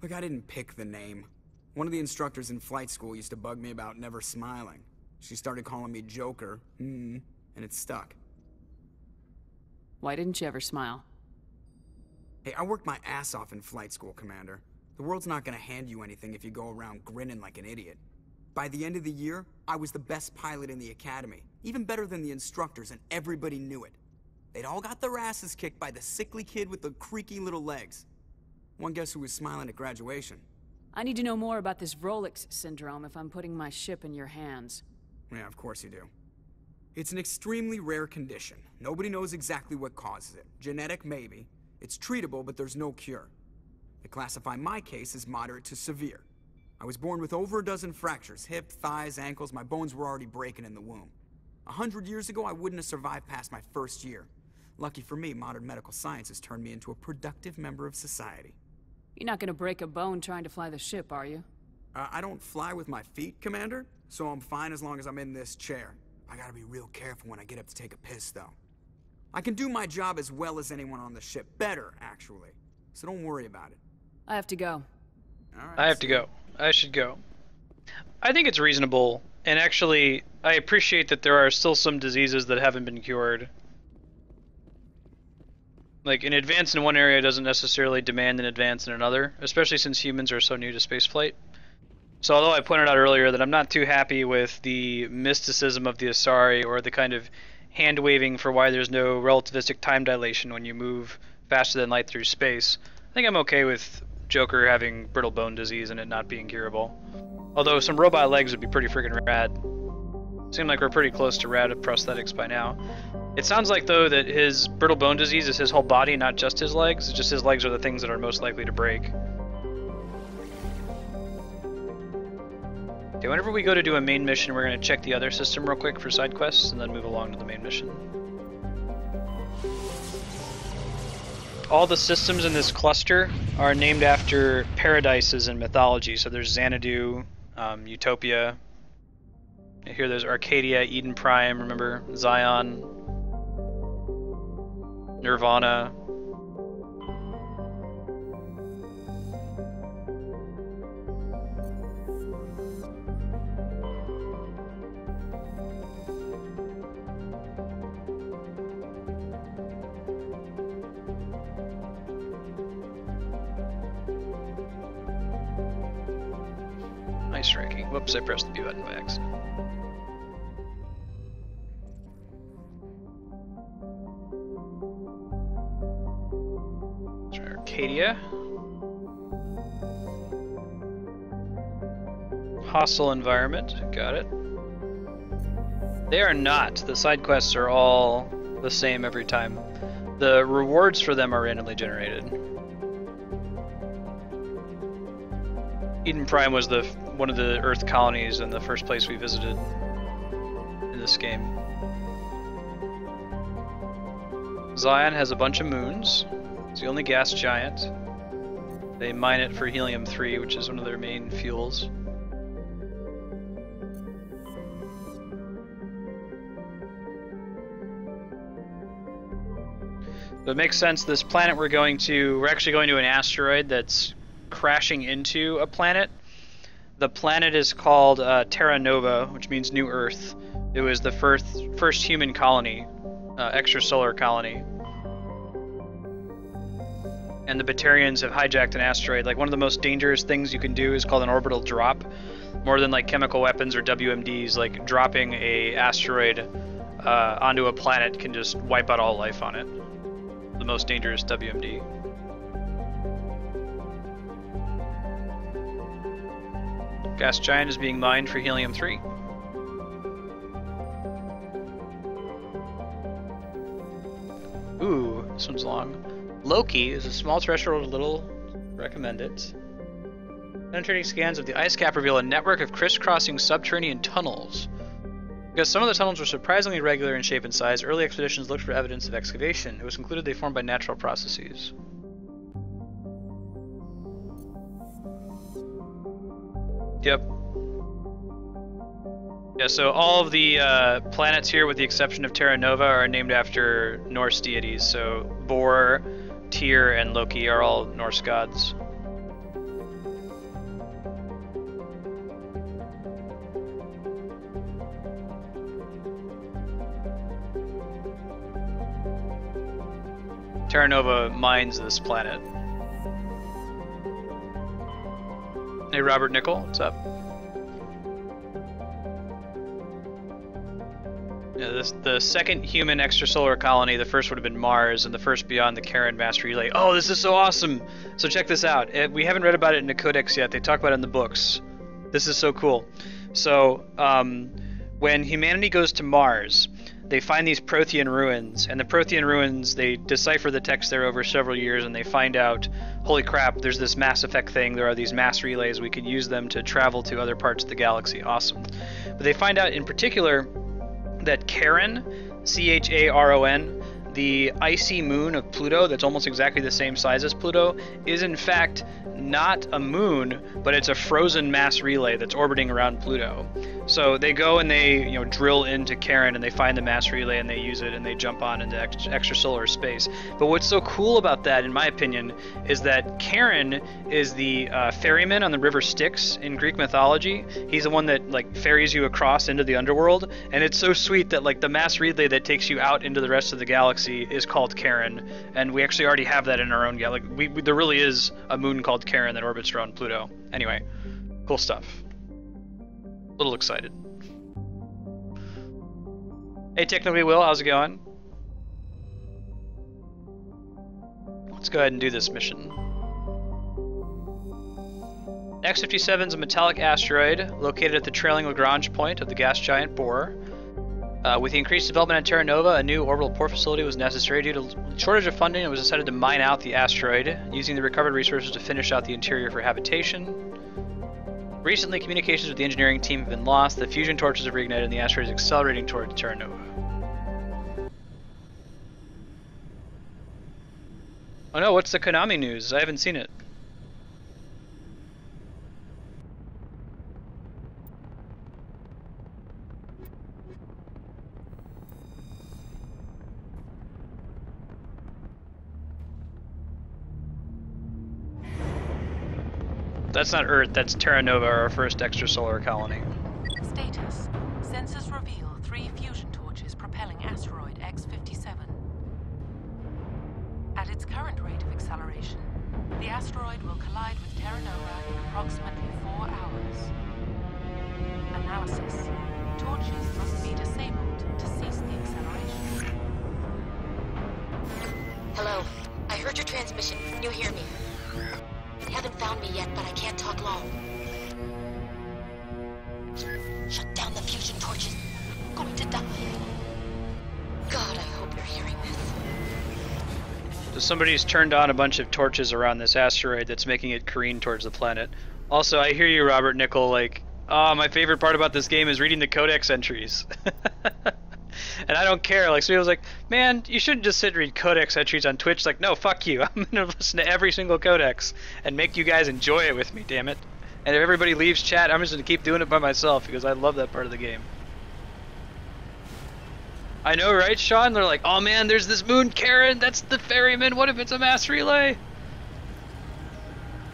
Look, I didn't pick the name. One of the instructors in flight school used to bug me about never smiling. She started calling me Joker, and it stuck. Why didn't you ever smile? Hey, I worked my ass off in flight school, Commander. The world's not gonna hand you anything if you go around grinning like an idiot. By the end of the year, I was the best pilot in the academy, even better than the instructors, and everybody knew it. They'd all got their asses kicked by the sickly kid with the creaky little legs. One guess who was smiling at graduation? I need to know more about this Rolex syndrome if I'm putting my ship in your hands. Yeah, of course you do. It's an extremely rare condition. Nobody knows exactly what causes it. Genetic, maybe. It's treatable, but there's no cure. They classify my case as moderate to severe. I was born with over a dozen fractures, hip, thighs, ankles. My bones were already breaking in the womb. 100 years ago, I wouldn't have survived past my first year. Lucky for me, modern medical science has turned me into a productive member of society. You're not gonna break a bone trying to fly the ship, are you? I don't fly with my feet, Commander, so I'm fine as long as I'm in this chair. I gotta be real careful when I get up to take a piss, though. I can do my job as well as anyone on the ship. Better, actually. So don't worry about it. I have to go. All right, I have to go. I should go. I think it's reasonable, and actually, I appreciate that there are still some diseases that haven't been cured. Like, an advance in one area doesn't necessarily demand an advance in another, especially since humans are so new to spaceflight. So although I pointed out earlier that I'm not too happy with the mysticism of the Asari or the kind of hand-waving for why there's no relativistic time dilation when you move faster than light through space, I think I'm okay with Joker having brittle bone disease and it not being curable. Although some robot legs would be pretty freaking rad. Seem like we're pretty close to rad prosthetics by now. It sounds like, though, that his brittle bone disease is his whole body, not just his legs. It's just his legs are the things that are most likely to break. Okay, whenever we go to do a main mission, we're going to check the other system real quick for side quests, and then move along to the main mission. All the systems in this cluster are named after paradises in mythology. So there's Xanadu, Utopia. Here there's Arcadia, Eden Prime, remember? Zion, Nirvana. Nice ranking. Whoops, I pressed the B button by accident. Let's try Arcadia. Hostile environment, got it. They are not. The side quests are all the same every time. The rewards for them are randomly generated. Eden Prime was one of the Earth colonies and the first place we visited in this game. Zion has a bunch of moons. It's the only gas giant. They mine it for helium-3, which is one of their main fuels. So it makes sense. This planet we're actually going to an asteroid that's crashing into a planet. The planet is called Terra Nova, which means New Earth. It was the first human colony, extrasolar colony. And the Batarians have hijacked an asteroid. Like, one of the most dangerous things you can do is called an orbital drop. More than like chemical weapons or WMDs, like dropping a asteroid onto a planet can just wipe out all life on it. The most dangerous WMD. Gas giant is being mined for helium-3. Ooh, this one's long. Loki is a small terrestrial little. Recommend it. Penetrating scans of the ice cap reveal a network of crisscrossing subterranean tunnels. Because some of the tunnels were surprisingly regular in shape and size, early expeditions looked for evidence of excavation. It was concluded they formed by natural processes. Yep. Yeah, so all of the planets here, with the exception of Terra Nova, are named after Norse deities. So Bor, Tyr, and Loki are all Norse gods. Terra Nova mines this planet. Hey, Robert Nickel, what's up? Yeah, the second human extrasolar colony, the first would have been Mars, and the first beyond the Karen mass relay. Oh, this is so awesome! So check this out. We haven't read about it in the Codex yet. They talk about it in the books. This is so cool. So, when humanity goes to Mars, they find these Prothean ruins, and the Prothean ruins, they decipher the text there over several years, and they find out, holy crap, there's this Mass Effect thing, there are these mass relays, we could use them to travel to other parts of the galaxy. Awesome. But they find out in particular that Charon, C-H-A-R-O-N, the icy moon of Pluto that's almost exactly the same size as Pluto, is in fact not a moon, but it's a frozen mass relay that's orbiting around Pluto. So they go and they, drill into Charon and they find the mass relay and they use it and they jump on into extrasolar space. But what's so cool about that, in my opinion, is that Charon is the ferryman on the river Styx in Greek mythology. He's the one that ferries you across into the underworld, and it's so sweet that the mass relay that takes you out into the rest of the galaxy is called Charon, and we actually already have that in our own galaxy. There really is a moon called Charon that orbits around Pluto. Anyway, cool stuff. A little excited. Hey, Technically Will, how's it going? Let's go ahead and do this mission. X57 is a metallic asteroid located at the trailing Lagrange point of the gas giant Bor. With the increased development at Terra Nova, a new orbital port facility was necessary. Due to shortage of funding, it was decided to mine out the asteroid, using the recovered resources to finish out the interior for habitation. Recently, communications with the engineering team have been lost. The fusion torches have reignited, and the asteroid is accelerating toward Terra Nova. Oh no, what's the Konami news? I haven't seen it. That's not Earth, that's Terra Nova, our first extrasolar colony. Status. Sensors reveal 3 fusion torches propelling Asteroid X57. At its current rate of acceleration, the asteroid will collide with Terra Nova in approximately 4 hours. Analysis. Torches must be disabled to cease the acceleration. Hello. I heard your transmission. Can you hear me? You haven't found me yet, but I can't talk long. Shut down the fusion torches. I'm going to die. God, I hope you're hearing this. So somebody's turned on a bunch of torches around this asteroid that's making it careen towards the planet. Also, I hear you, Robert Nickel, my favorite part about this game is reading the codex entries. And I don't care. Some people's man, you shouldn't just sit and read codex entries on Twitch. No, fuck you. I'm gonna listen to every single codex and make you guys enjoy it with me, damn it. And if everybody leaves chat, I'm just gonna keep doing it by myself because I love that part of the game. I know, right, Sean? They're oh man, there's this moon Charon, that's the ferryman, what if it's a mass relay?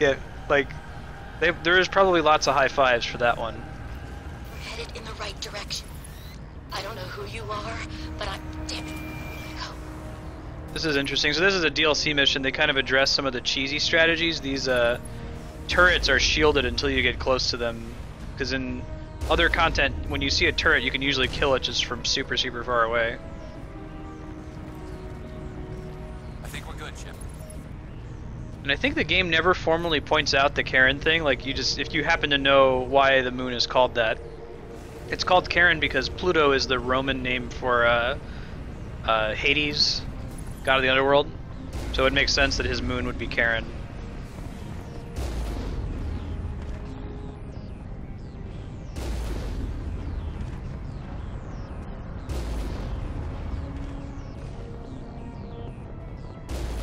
Yeah, there is probably lots of high fives for that one. We're headed in the right direction. I don't know who you are, but damn it. Go. This is interesting. So this is a DLC mission. They kind of address some of the cheesy strategies. These turrets are shielded until you get close to them. Because in other content, when you see a turret, you can usually kill it just from super, super far away. I think we're good, Shepard. And I think the game never formally points out the Charon thing. If you happen to know why the moon is called that. It's called Charon because Pluto is the Roman name for Hades, god of the underworld. So it makes sense that his moon would be Charon.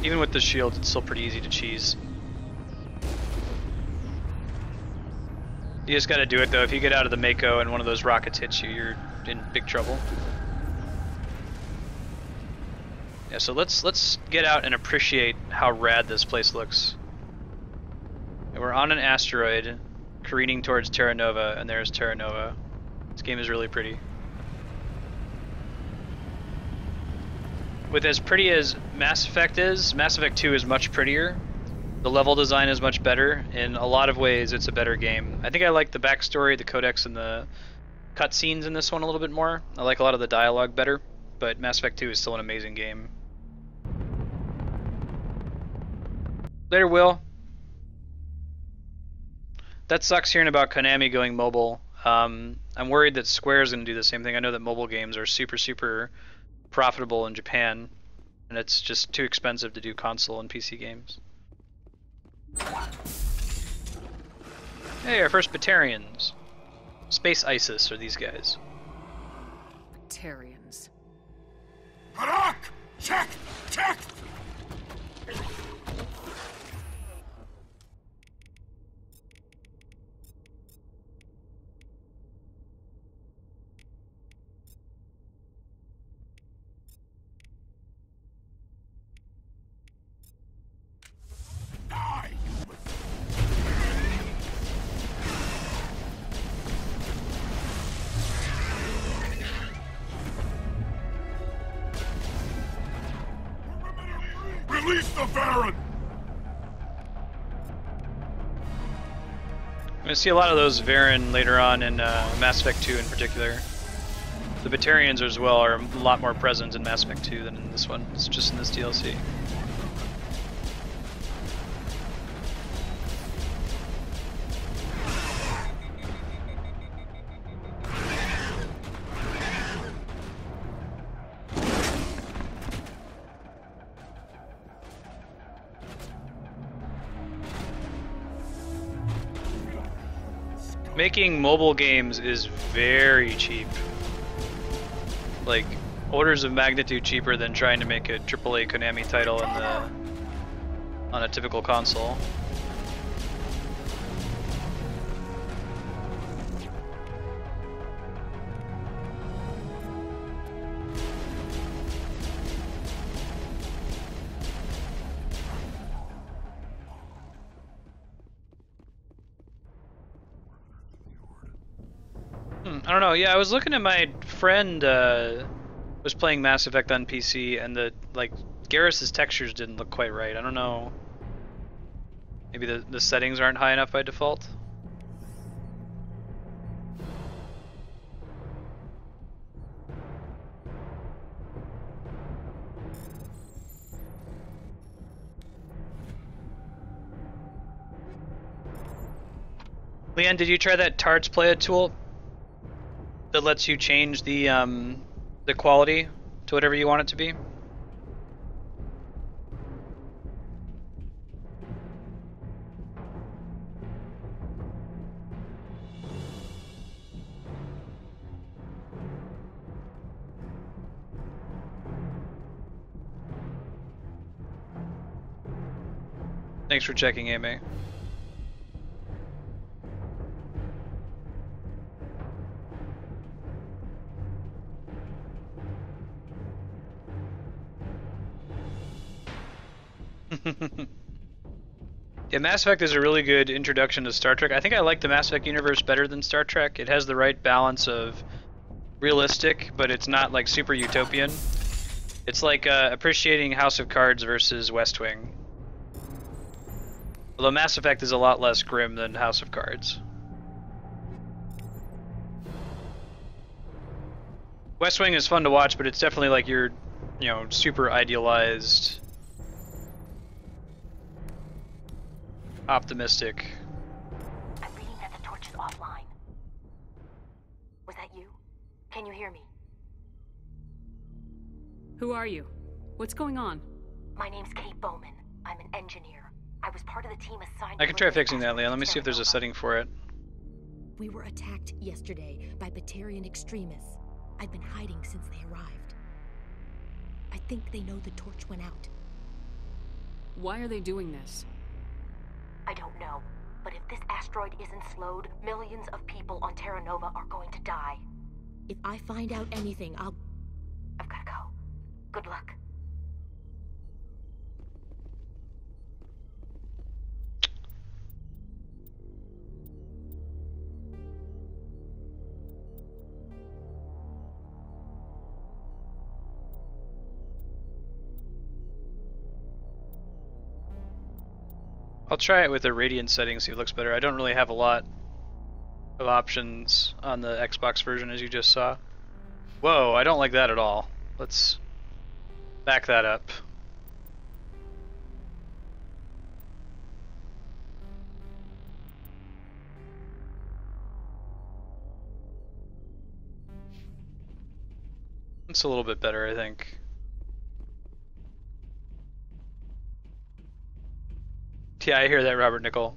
Even with the shield, it's still pretty easy to cheese. You just gotta do it though. If you get out of the Mako and one of those rockets hits you, you're in big trouble. Yeah, so let's get out and appreciate how rad this place looks. And we're on an asteroid, careening towards Terra Nova, and there's Terra Nova. This game is really pretty. With as pretty as Mass Effect is, Mass Effect 2 is much prettier. The level design is much better. In a lot of ways, it's a better game. I think I like the backstory, the codex, and the cutscenes in this one a little bit more. I like a lot of the dialogue better, but Mass Effect 2 is still an amazing game. Later, Will. That sucks hearing about Konami going mobile. I'm worried that Square's going to do the same thing. I know that mobile games are super profitable in Japan, and it's just too expensive to do console and PC games. Hey, our first Batarians. Space ISIS are these guys. Batarians. Balak! Check! Check! Release the Baron! I'm gonna see a lot of those Varen later on in Mass Effect 2 in particular. The Batarians as well are a lot more present in Mass Effect 2 than in this one. It's just in this DLC. Making mobile games is very cheap. Like, orders of magnitude cheaper than trying to make a AAA Konami title on a typical console. I don't know. Yeah, I was looking at my friend was playing Mass Effect on PC, and Garrus's textures didn't look quite right. I don't know. Maybe the settings aren't high enough by default. Leanne, did you try that Tards Playa tool that lets you change the quality to whatever you want it to be? Thanks for checking, Amy. Yeah, Mass Effect is a really good introduction to Star Trek. I think I like the Mass Effect universe better than Star Trek. It has the right balance of realistic, but it's not like super utopian. It's like appreciating House of Cards versus West Wing. Although Mass Effect is a lot less grim than House of Cards. West Wing is fun to watch, but it's definitely like your, super idealized, optimistic. I'm reading that the torch is offline. Was that you? Can you hear me? Who are you? What's going on? My name's Kate Bowman. I'm an engineer. I was part of the team assigned. I can try fixing that, Leah. Let me see if there's a setting for it. We were attacked yesterday by Batarian extremists. I've been hiding since they arrived. I think they know the torch went out. Why are they doing this? I don't know, but if this asteroid isn't slowed, millions of people on Terra Nova are going to die. If I find out anything, I've gotta go. Good luck. I'll try it with the radiant settings, see if it looks better. I don't really have a lot of options on the Xbox version, as you just saw. Whoa, I don't like that at all. Let's back that up. It's a little bit better, I think. Yeah, I hear that, Robert Nickel.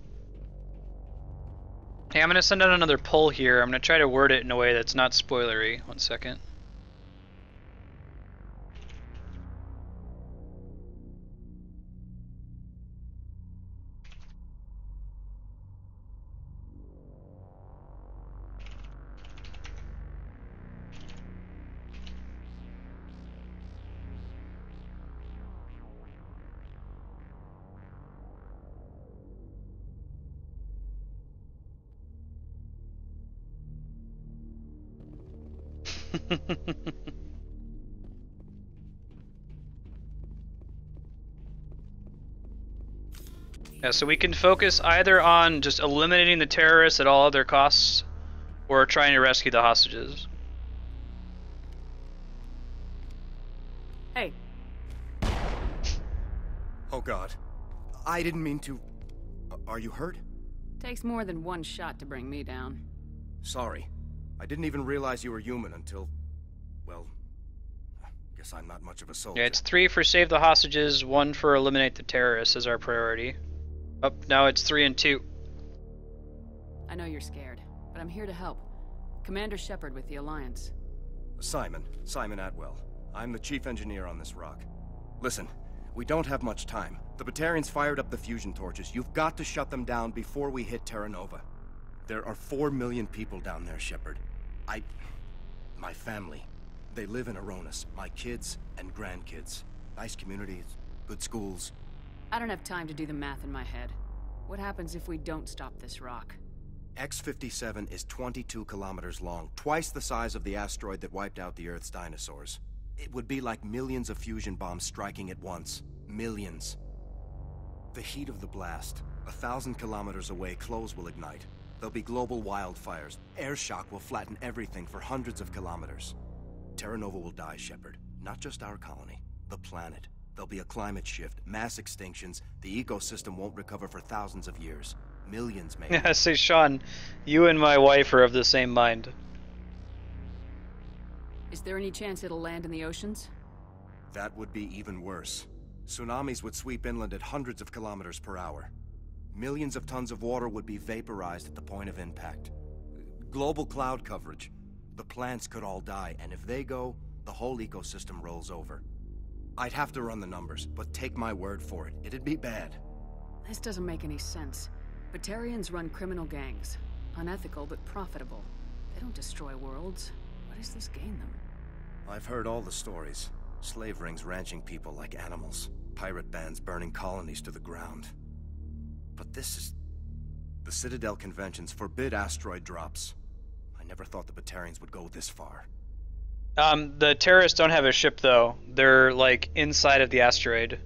Hey, I'm gonna send out another poll here. I'm gonna try to word it in a way that's not spoilery. 1 second. Yeah, so we can focus either on just eliminating the terrorists at all other costs, or trying to rescue the hostages. Hey. Oh God. I didn't mean to... Are you hurt? Takes more than one shot to bring me down. Sorry. I didn't even realize you were human until... Well... Guess I'm not much of a soldier. Yeah, it's 3 for save the hostages, 1 for eliminate the terrorists as our priority. Oh, now it's 3 and 2. I know you're scared, but I'm here to help. Commander Shepard with the Alliance. Simon Atwell. I'm the chief engineer on this rock. Listen, we don't have much time. The Batarians fired up the fusion torches. You've got to shut them down before we hit Terra Nova. There are 4 million people down there, Shepard. My family. They live in Aronis. My kids and grandkids. Nice communities, good schools. I don't have time to do the math in my head. What happens if we don't stop this rock? X57 is 22 kilometers long, twice the size of the asteroid that wiped out the Earth's dinosaurs. It would be like millions of fusion bombs striking at once. Millions. The heat of the blast. 1,000 kilometers away, clothes will ignite. There'll be global wildfires. Air shock will flatten everything for hundreds of kilometers. Terra Nova will die, Shepard. Not just our colony. The planet. There'll be a climate shift, mass extinctions. The ecosystem won't recover for thousands of years. Millions, maybe. Yeah, say, Sean, you and my wife are of the same mind. Is there any chance it'll land in the oceans? That would be even worse. Tsunamis would sweep inland at hundreds of kilometers per hour. Millions of tons of water would be vaporized at the point of impact. Global cloud coverage. The plants could all die, and if they go, the whole ecosystem rolls over. I'd have to run the numbers, but take my word for it. It'd be bad. This doesn't make any sense. Batarians run criminal gangs. Unethical, but profitable. They don't destroy worlds. What does this gain them? I've heard all the stories. Slave rings ranching people like animals. Pirate bands burning colonies to the ground. But this is... The Citadel conventions forbid asteroid drops. I never thought the Batarians would go this far. The terrorists don't have a ship, though. They're, like, inside of the asteroid.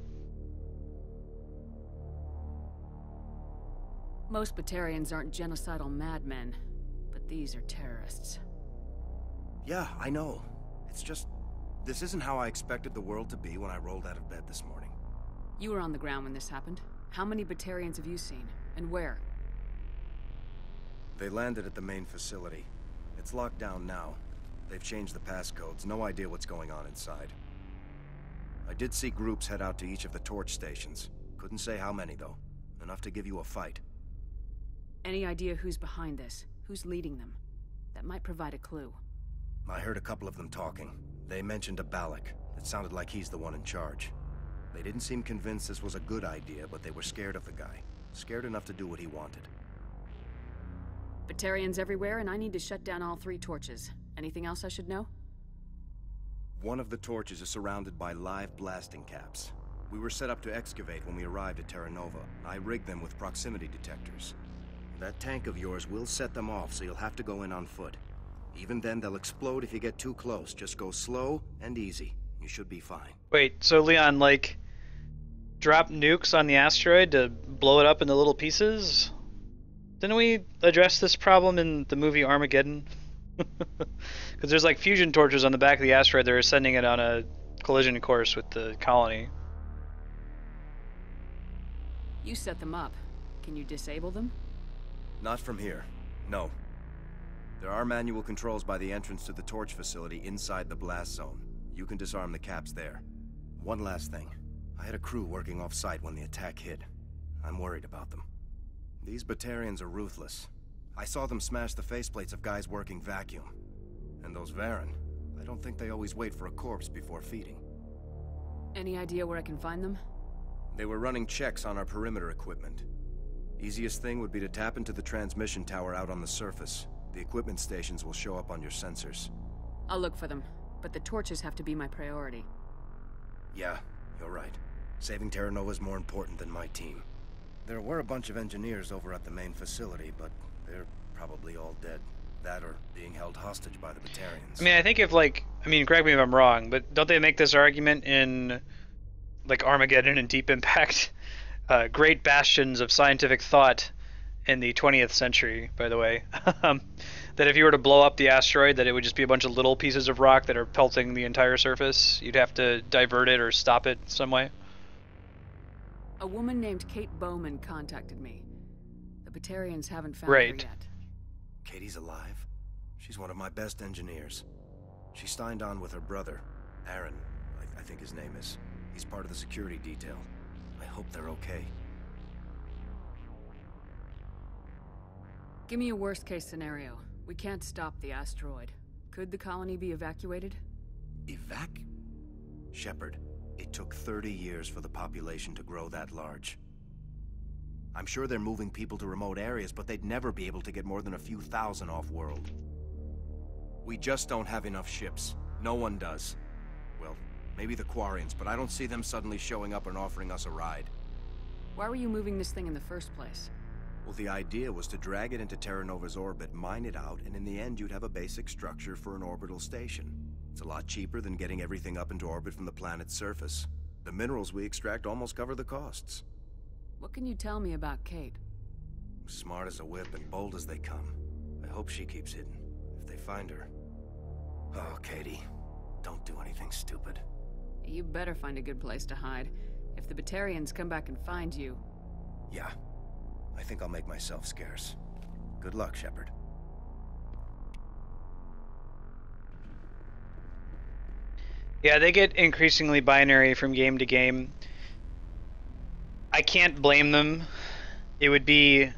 Most Batarians aren't genocidal madmen, but these are terrorists. Yeah, I know. It's just... This isn't how I expected the world to be when I rolled out of bed this morning. You were on the ground when this happened. How many Batarians have you seen? And where? They landed at the main facility. It's locked down now. They've changed the passcodes. No idea what's going on inside. I did see groups head out to each of the torch stations. Couldn't say how many, though. Enough to give you a fight. Any idea who's behind this? Who's leading them? That might provide a clue. I heard a couple of them talking. They mentioned a Balak. It sounded like he's the one in charge. They didn't seem convinced this was a good idea, but they were scared of the guy. Scared enough to do what he wanted. Batarians everywhere, and I need to shut down all 3 torches. Anything else I should know? One of the torches is surrounded by live blasting caps. We were set up to excavate when we arrived at Terra Nova. I rigged them with proximity detectors. That tank of yours will set them off, so you'll have to go in on foot. Even then, they'll explode if you get too close. Just go slow and easy. You should be fine. Wait, so Leon, like, drop nukes on the asteroid to blow it up into little pieces? Didn't we address this problem in the movie Armageddon? Because there's like fusion torches on the back of the asteroid that are sending it on a collision course with the colony. You set them up. Can you disable them? Not from here. No. There are manual controls by the entrance to the torch facility inside the blast zone. You can disarm the caps there. One last thing. I had a crew working off-site when the attack hit. I'm worried about them. These Batarians are ruthless. I saw them smash the faceplates of guys working vacuum. And those Varen, I don't think they always wait for a corpse before feeding. Any idea where I can find them? They were running checks on our perimeter equipment. Easiest thing would be to tap into the transmission tower out on the surface. The equipment stations will show up on your sensors. I'll look for them, but the torches have to be my priority. Yeah, you're right. Saving Terra Nova is more important than my team. There were a bunch of engineers over at the main facility, but they're probably all dead. That or being held hostage by the Batarians. I mean, I think if, like, I mean, correct me if I'm wrong, but don't they make this argument in, like, Armageddon and Deep Impact? Great bastions of scientific thought in the 20th century, by the way. That if you were to blow up the asteroid, that it would just be a bunch of little pieces of rock that are pelting the entire surface. You'd have to divert it or stop it some way. A woman named Kate Bowman contacted me. The Batarians haven't found Right. her yet. Katie's alive? She's one of my best engineers. She signed on with her brother, Aaron, I think his name is. He's part of the security detail. I hope they're okay. Give me a worst-case scenario. We can't stop the asteroid. Could the colony be evacuated? Shepard, it took 30 years for the population to grow that large. I'm sure they're moving people to remote areas, but they'd never be able to get more than a few thousand off-world. We just don't have enough ships. No one does. Well, maybe the Quarians, but I don't see them suddenly showing up and offering us a ride. Why were you moving this thing in the first place? Well, the idea was to drag it into Terra Nova's orbit, mine it out, and in the end you'd have a basic structure for an orbital station. It's a lot cheaper than getting everything up into orbit from the planet's surface. The minerals we extract almost cover the costs. What can you tell me about Kate? Smart as a whip and bold as they come. I hope she keeps hidden. If they find her... Oh, Katie, don't do anything stupid. You better find a good place to hide. If the Batarians come back and find you... Yeah. I think I'll make myself scarce. Good luck, Shepard. Yeah, they get increasingly binary from game to game. I can't blame them. It would be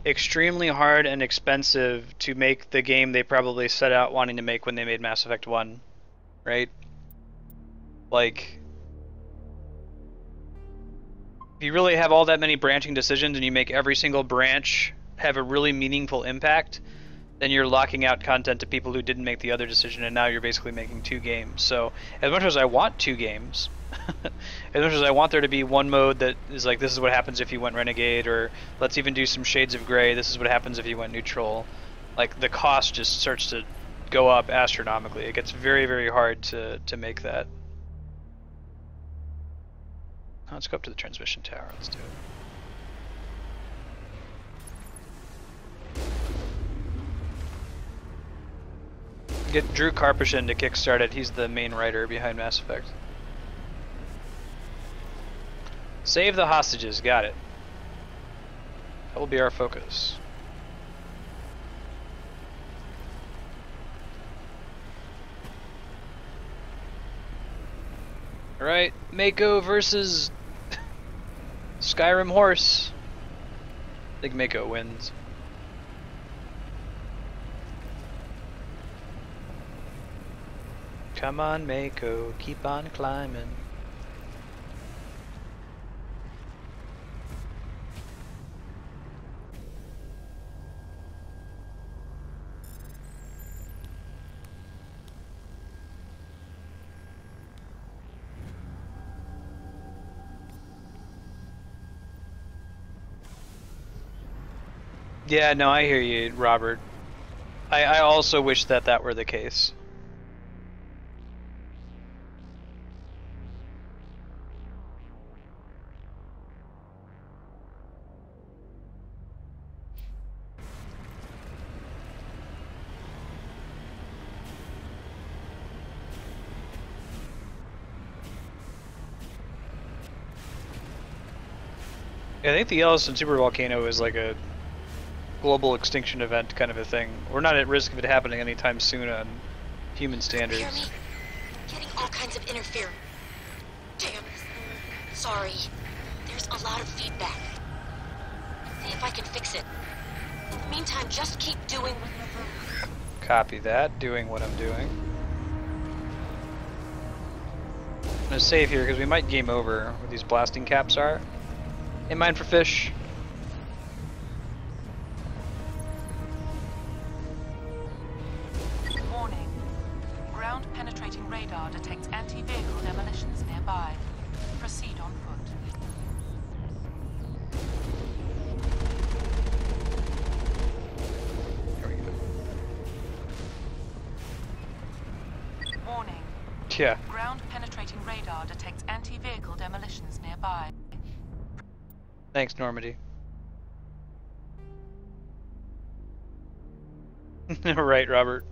extremely hard and expensive to make the game they probably set out wanting to make when they made Mass Effect 1, right? Like, if you really have all that many branching decisions and you make every single branch have a really meaningful impact, then you're locking out content to people who didn't make the other decision, and now you're basically making 2 games. So as much as I want 2 games, as much as I want there to be one mode that is like, this is what happens if you went Renegade, or let's even do some shades of gray, this is what happens if you went neutral, like the cost just starts to go up astronomically. It gets very, very hard to make that. Let's go up to the transmission tower. Let's do it. Get Drew Karpyshyn to kickstart it. He's the main writer behind Mass Effect. Save the hostages. Got it. That will be our focus. Alright, Mako versus Skyrim Horse. I think Mako wins. Come on, Mako, keep on climbing. Yeah, no, I hear you, Robert. I also wish that that were the case. I think the Yellowstone supervolcano is like a global extinction event kind of a thing. We're not at risk of it happening anytime soon on human standards. Hear me? Getting all kinds of interference. Damn. Sorry. There's a lot of feedback. See if I can fix it. In the meantime, just keep doing whatever. Copy that. Doing what I'm doing. I'm gonna save here because we might game over where these blasting caps are. In mind for fish. Warning. Ground penetrating radar detects anti-vehicle demolitions nearby. Proceed on foot. There we go. Warning. Yeah. Ground penetrating radar detects anti-vehicle demolitions nearby. Thanks, Normandy. Right, Robert.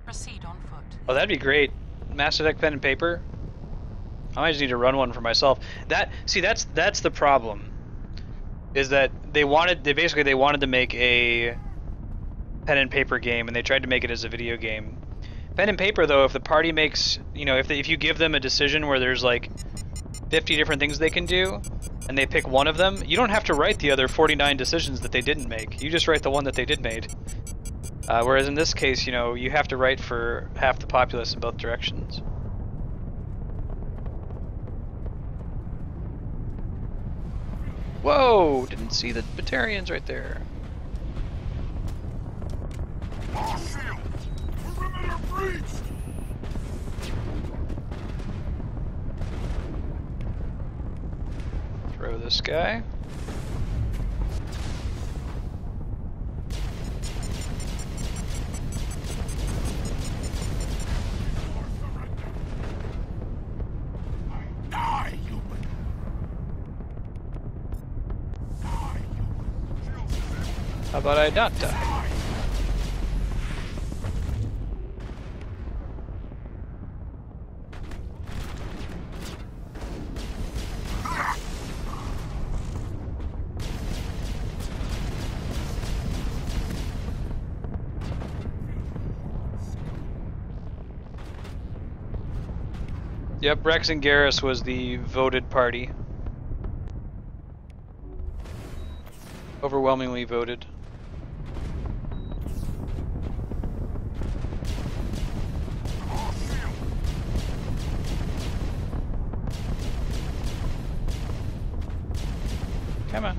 Proceed on foot. Oh, that'd be great. Master Deck pen and paper. I might just need to run one for myself. That's the problem. Is that they wanted to make a pen and paper game, and they tried to make it as a video game. Pen and paper, though, if the party makes, if you give them a decision where there's like 50 different things they can do, and they pick one of them, you don't have to write the other 49 decisions that they didn't make. You just write the one that they did made. Whereas in this case, you have to write for half the populace in both directions. Whoa! Didn't see the Batarians right there. Throw this guy. Die, human. Die, human. How about I not die? Yep, Rex and Garrus was the voted party. Overwhelmingly voted. Come on.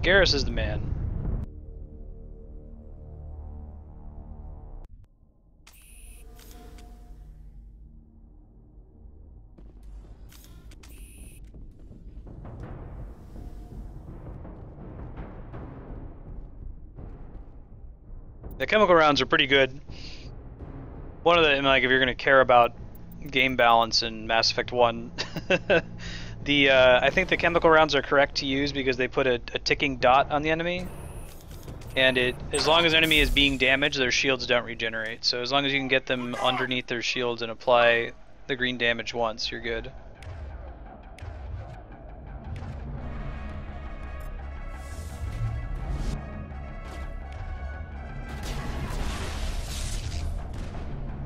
Garrus is the man. The chemical rounds are pretty good. One of the, like, if you're gonna care about game balance in Mass Effect 1, I think the chemical rounds are correct to use because they put a ticking dot on the enemy, and as long as the enemy is being damaged, their shields don't regenerate. So as long as you can get them underneath their shields and apply the green damage once, you're good.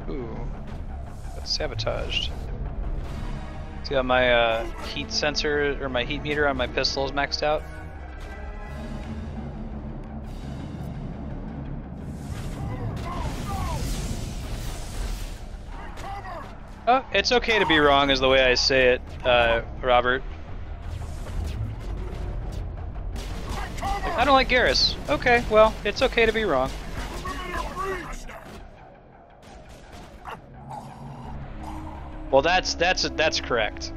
Ooh, got sabotaged. See how my heat sensor, or my heat meter on my pistol is maxed out? Oh, it's okay to be wrong is the way I say it, Robert. Like, I don't like Garrus. Okay, well, it's okay to be wrong. Well, that's correct.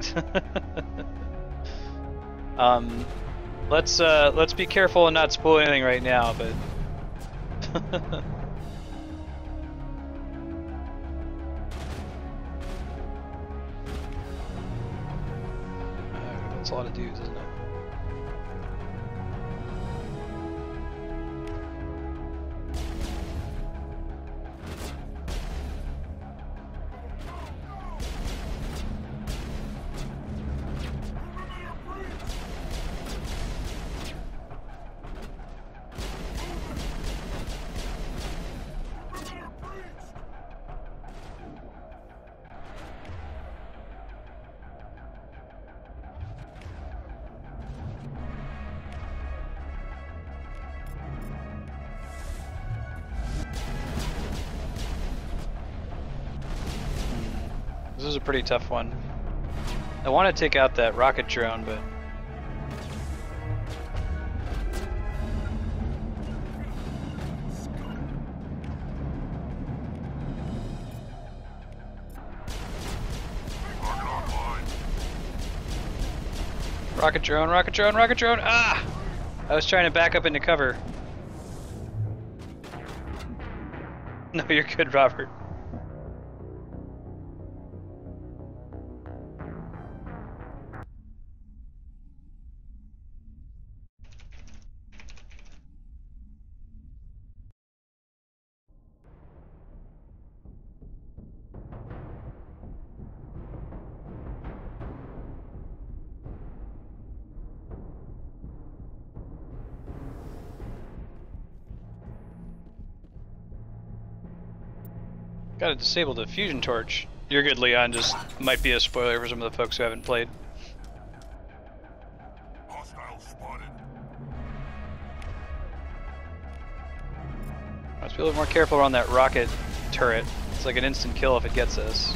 Let's be careful and not spoil anything right now, but that's a lot of dudes, isn't it? This is a pretty tough one. I want to take out that rocket drone, but rocket drone, rocket drone, rocket drone! Ah! I was trying to back up into cover. No, you're good, Robert. Gotta disable the fusion torch. You're good, Leon, just might be a spoiler for some of the folks who haven't played. Hostile spotted. Let's be a little more careful around that rocket turret. It's like an instant kill if it gets us.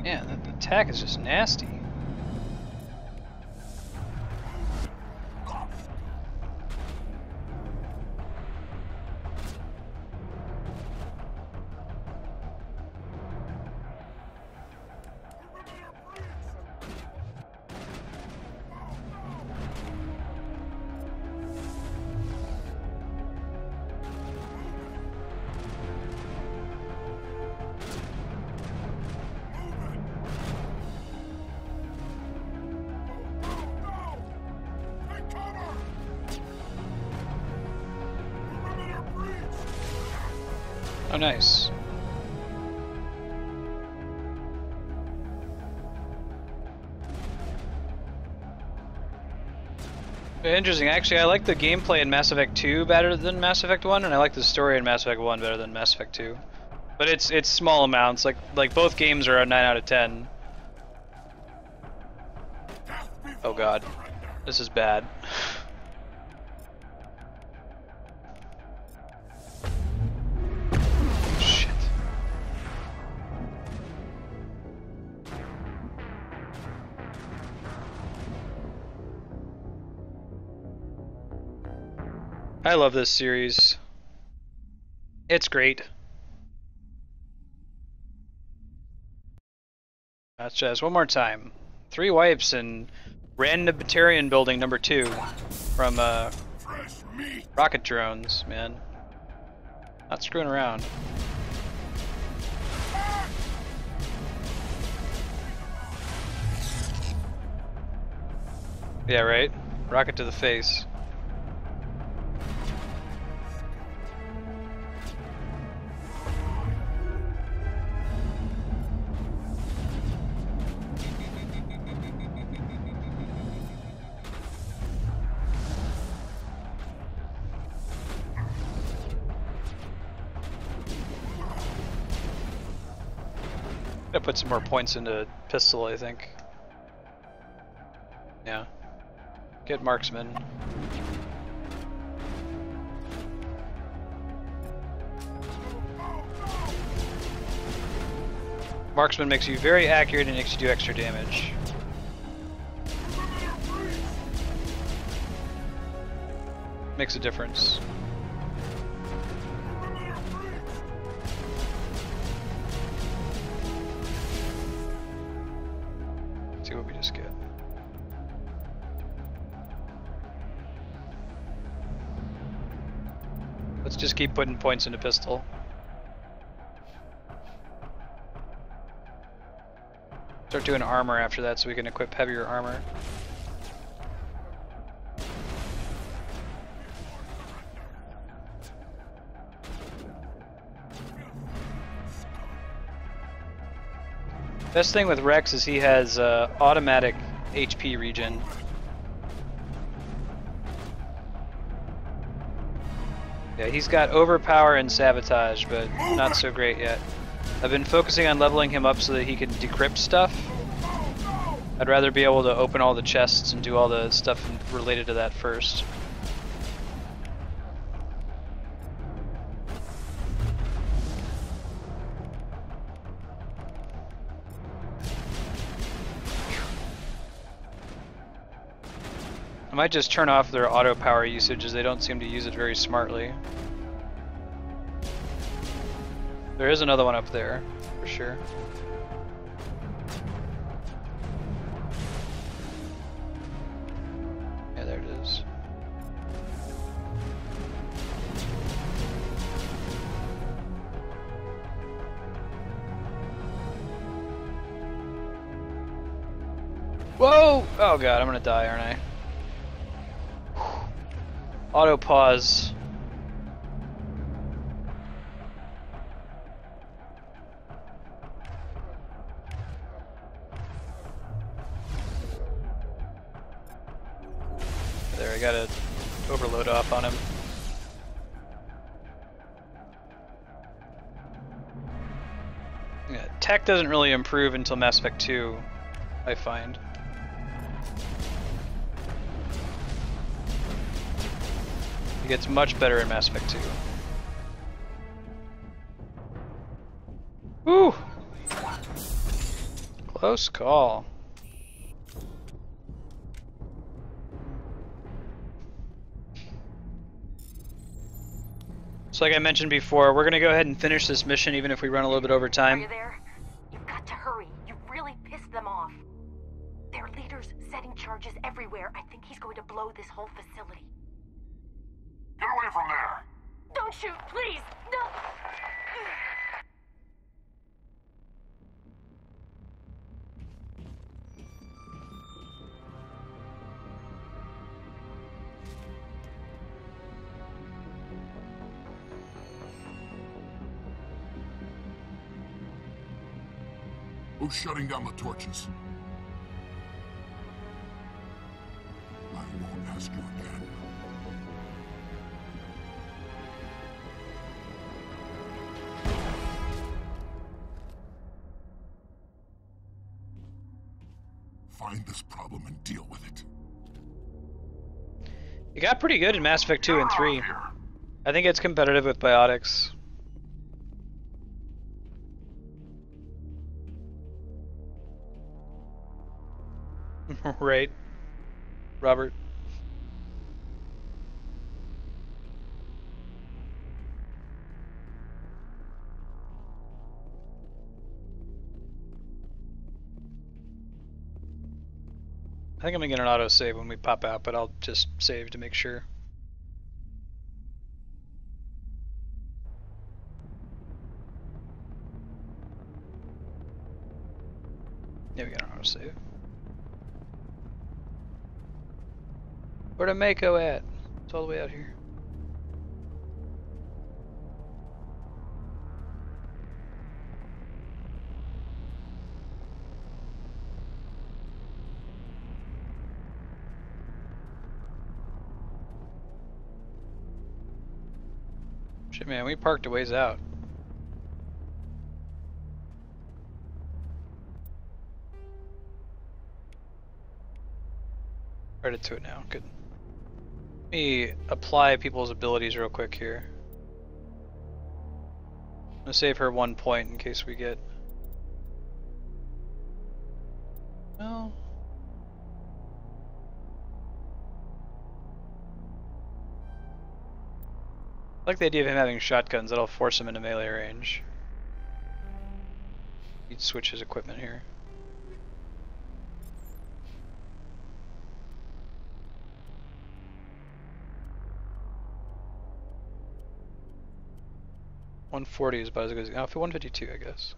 Yeah, that attack is just nasty. Oh, nice. Interesting. Actually, I like the gameplay in Mass Effect 2 better than Mass Effect 1, and I like the story in Mass Effect 1 better than Mass Effect 2. But it's small amounts. Like both games are a 9 out of 10. Oh god, this is bad. Shit. I love this series. It's great. That's just one more time. 3 wipes in Random Batarian Building number 2 from rocket drones, man. Not screwing around. Yeah, right? Rocket to the face. Gotta put some more points into pistol, I think. Yeah. Get marksman. Marksman makes you very accurate and makes you do extra damage. Makes a difference. Let's see what we just get. Let's just keep putting points into pistol. Start doing armor after that so we can equip heavier armor. Best thing with Rex is he has automatic HP regen. Yeah, he's got overpower and sabotage, but not so great yet. I've been focusing on leveling him up so that he can decrypt stuff. I'd rather be able to open all the chests and do all the stuff related to that first. I might just turn off their auto power usage as they don't seem to use it very smartly. There is another one up there, for sure. Yeah, there it is. Whoa! Oh god, I'm gonna die, aren't I? Auto pause. There, I gotta overload off on him. Yeah, tech doesn't really improve until Mass Effect 2, I find. It gets much better in Mass Effect 2. Woo! Close call. So like I mentioned before, we're gonna go ahead and finish this mission even if we run a little bit over time. Are you there? You've got to hurry. You really pissed them off. Their leader's setting charges everywhere. I think he's going to blow this whole facility. Get away from there! Don't shoot, please! No! Who's shutting down the torches? I won't ask you again. Find this problem and deal with it. You got pretty good in Mass Effect 2 and 3. I think it's competitive with Biotics. Right, Robert. I think I'm gonna get an autosave when we pop out, but I'll just save to make sure. Yeah, we got an autosave. Where the Mako at? It's all the way out here. Shit, man, we parked a ways out. Credit to it now. Good. Let me apply people's abilities real quick here. I'm gonna save her 1 point in case we get. Well. I like the idea of him having shotguns. That'll force him into melee range. He'd switch his equipment here. $140 is about as good as for 152, I guess.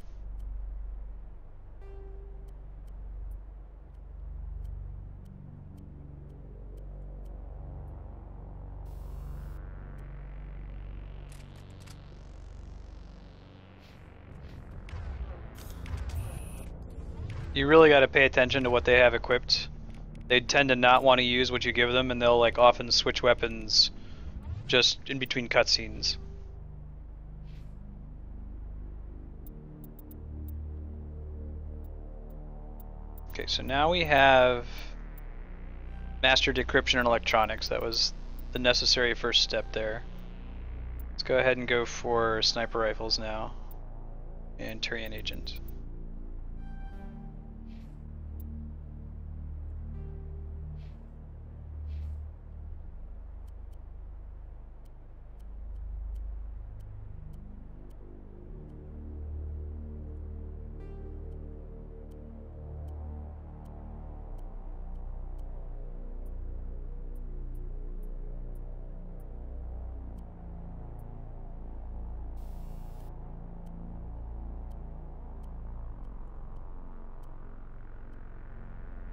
You really got to pay attention to what they have equipped. They tend to not want to use what you give them, and they'll like often switch weapons just in between cutscenes. Okay, so now we have Master Decryption and Electronics. That was the necessary first step there. Let's go ahead and go for sniper rifles now. And Turian Agent.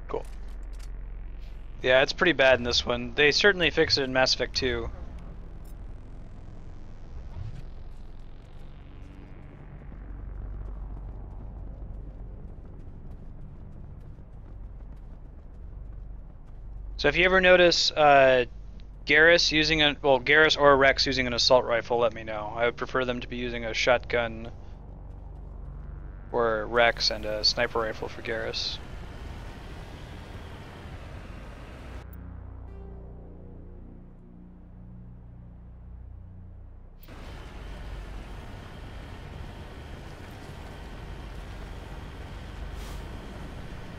Cool. Yeah, it's pretty bad in this one. They certainly fixed it in Mass Effect 2. So if you ever notice Garrus using a Garrus or Rex using an assault rifle, let me know. I would prefer them to be using a shotgun for Rex and a sniper rifle for Garrus.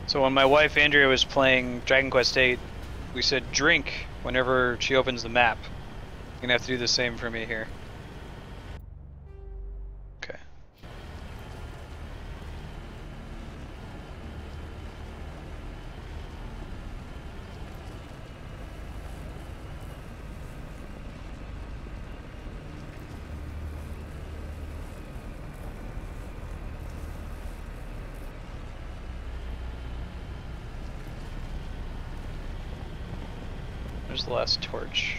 So when my wife Andrea was playing Dragon Quest VIII, we said drink whenever she opens the map. You're gonna have to do the same for me here. Okay. There's the last torch.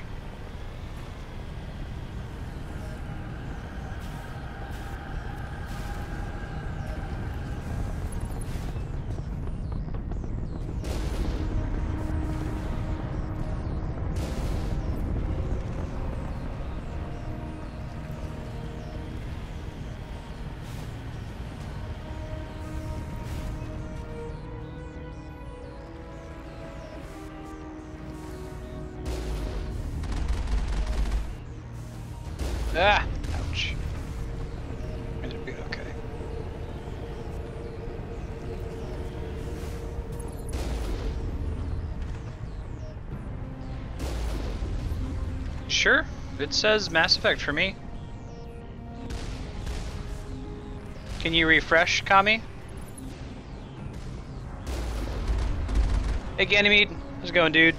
Ah! Ouch. Ended up being okay. Sure, it says Mass Effect for me. Can you refresh, Kami? Hey Ganymede, how's it going, dude?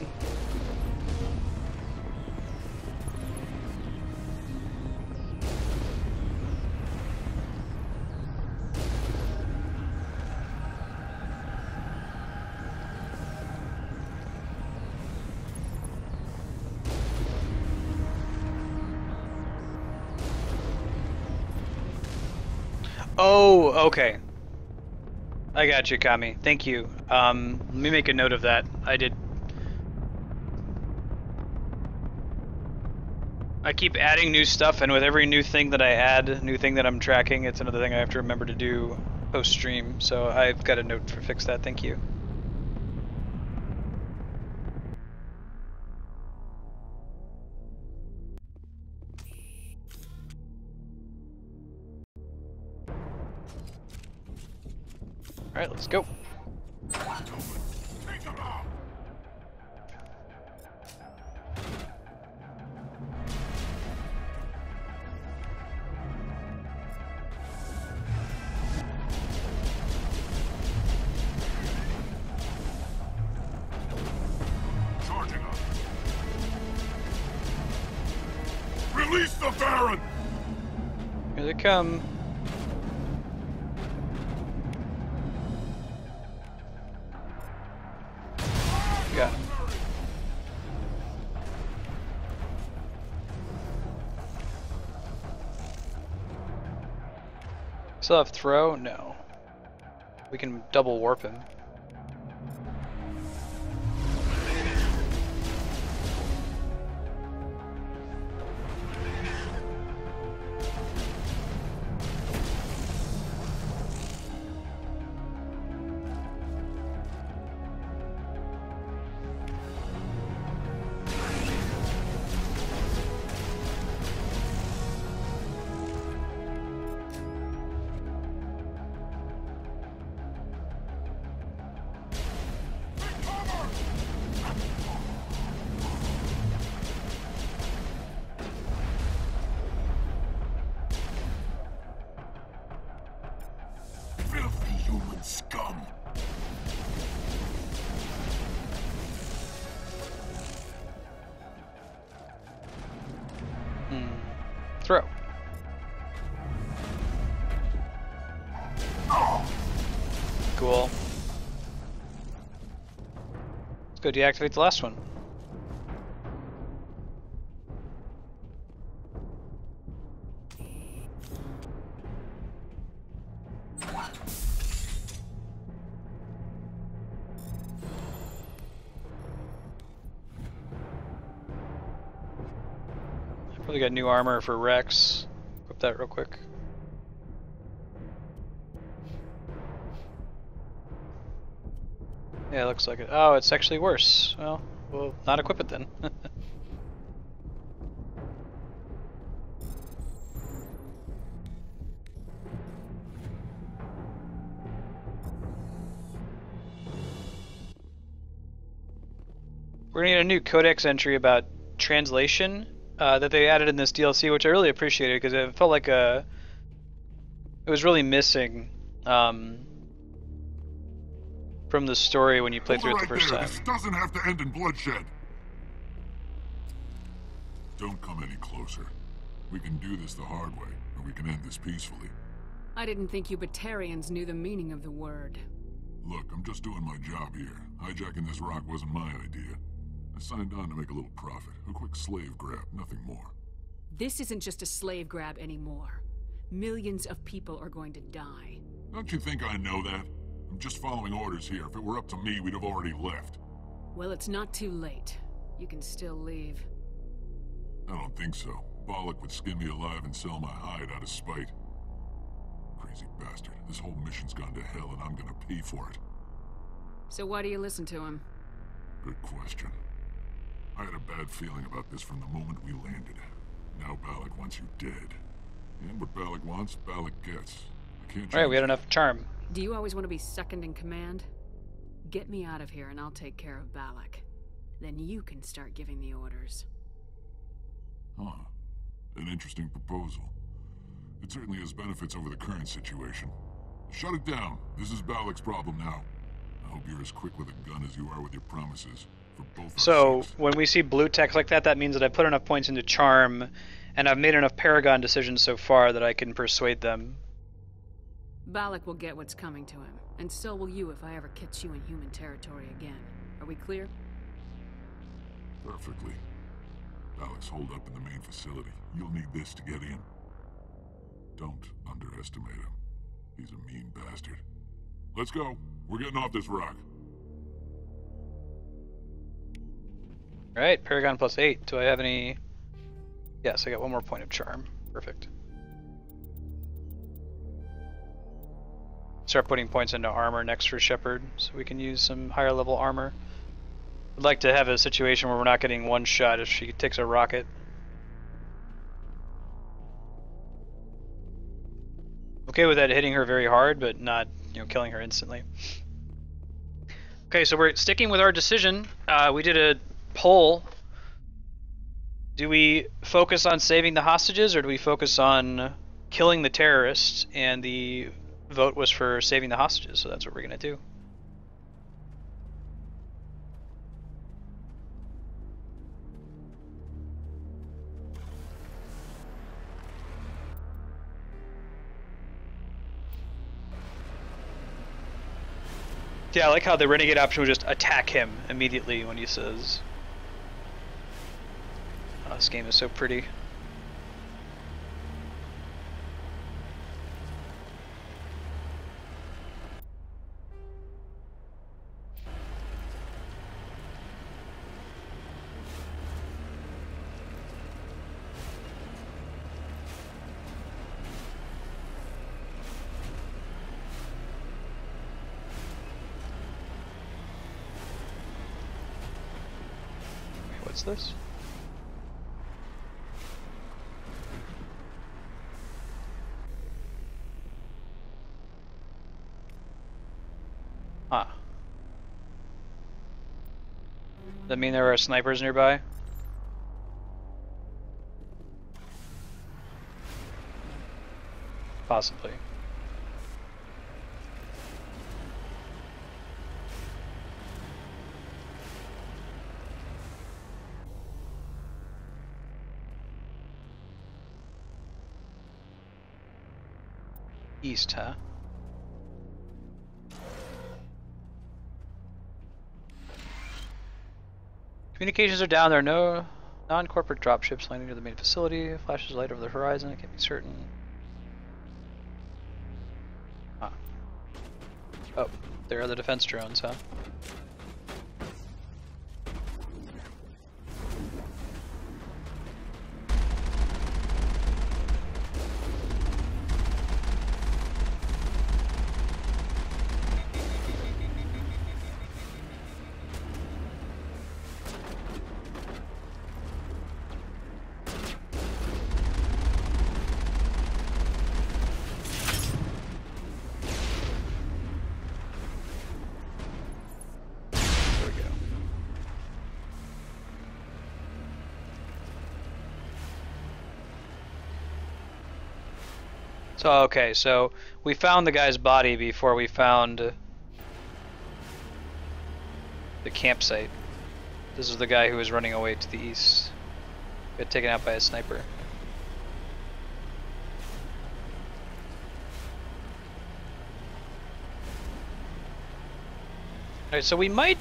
Oh, okay. I got you, Kami. Thank you. Let me make a note of that. I keep adding new stuff, and with every new thing that I add, new thing that I'm tracking, it's another thing I have to remember to do post-stream. So I've got a note for fix that. Thank you. Alright, let's go. Charging up. Release the Baron! Here they come. Got him. Still have throw? No. We can double warp him. Scum! Throw. Cool. Let's go deactivate the last one. Probably got new armor for Rex. Equip that real quick. Yeah, it looks like it. Oh, it's actually worse. Well, we'll not equip it then. We're gonna get a new codex entry about translation that they added in this DLC, which I really appreciated because it felt like it was really missing from the story when you played through it the first time. This doesn't have to end in bloodshed. Don't come any closer. We can do this the hard way, or we can end this peacefully. I didn't think you Batarians knew the meaning of the word. Look, I'm just doing my job here. Hijacking this rock wasn't my idea. I signed on to make a little profit. A quick slave grab, nothing more. This isn't just a slave grab anymore. Millions of people are going to die. Don't you think I know that? I'm just following orders here. If it were up to me, we'd have already left. Well, it's not too late. You can still leave. I don't think so. Balak would skin me alive and sell my hide out of spite. Crazy bastard. This whole mission's gone to hell and I'm gonna pay for it. So why do you listen to him? Good question. I had a bad feeling about this from the moment we landed. Now Balak wants you dead. And what Balak wants, Balak gets. I can't. Alright, we had enough charm. Do you always want to be second in command? Get me out of here and I'll take care of Balak. Then you can start giving the orders. Huh. An interesting proposal. It certainly has benefits over the current situation. Shut it down. This is Balak's problem now. I hope you're as quick with a gun as you are with your promises. So when we see blue text like that, that means that I put enough points into charm, and I've made enough Paragon decisions so far that I can persuade them. Balak will get what's coming to him, and so will you if I ever catch you in human territory again. Are we clear? Perfectly. Balak's holed up in the main facility. You'll need this to get in. Don't underestimate him. He's a mean bastard. Let's go. We're getting off this rock. Alright, Paragon plus 8. Do I have any... Yes, I got one more point of charm. Perfect. Start putting points into armor next for Shepard, so we can use some higher level armor. I'd like to have a situation where we're not getting one shot if she takes a rocket. Okay with that hitting her very hard, but not you know, killing her instantly. Okay, so we're sticking with our decision. We did a poll. Do we focus on saving the hostages, or do we focus on killing the terrorists? And the vote was for saving the hostages, so that's what we're gonna do. Yeah, I like how the renegade option would just attack him immediately when he says, oh, this game is so pretty. What's this? Huh. Does that mean there are snipers nearby? Possibly. East, huh? Communications are down. There are no non-corporate dropships landing near the main facility. Flashes light over the horizon. I can't be certain. Huh. Oh, there are the defense drones, huh? So, okay, so we found the guy's body before we found the campsite. This is the guy who was running away to the east. Got taken out by a sniper. Alright, so we might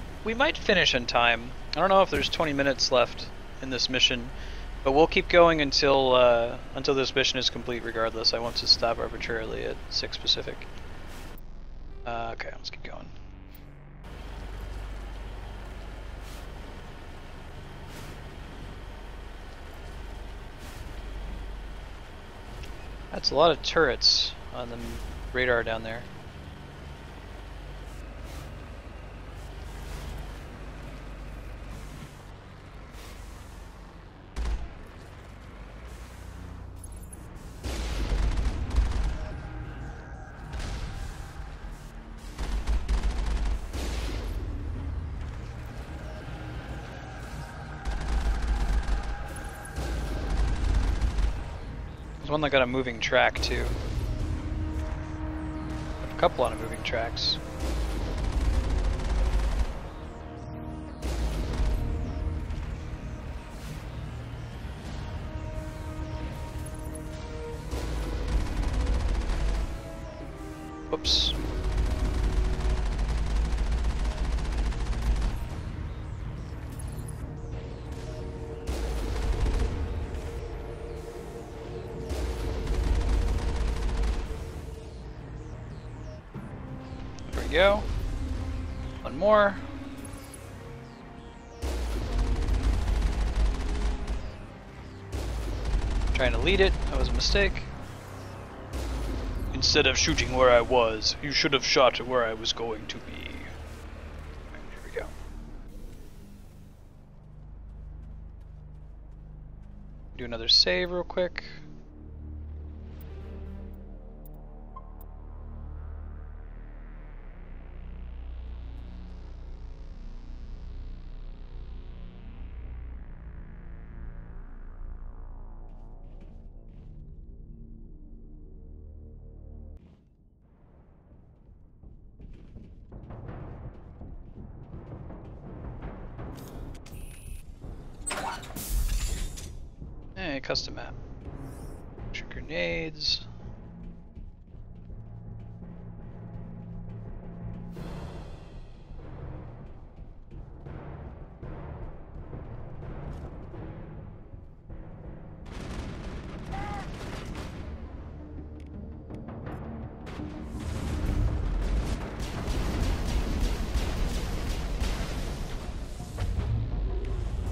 finish in time. I don't know if there's 20 minutes left in this mission. But we'll keep going until this mission is complete regardless. I want to stop arbitrarily at 6 Pacific. Okay, let's keep going. That's a lot of turrets on the radar down there. There's one that got a moving track too. A couple on moving tracks. Whoops. Go. One more. Trying to lead it. That was a mistake. Instead of shooting where I was, you should have shot where I was going to be. Right, here we go. Do another save real quick. custom map. Grenades.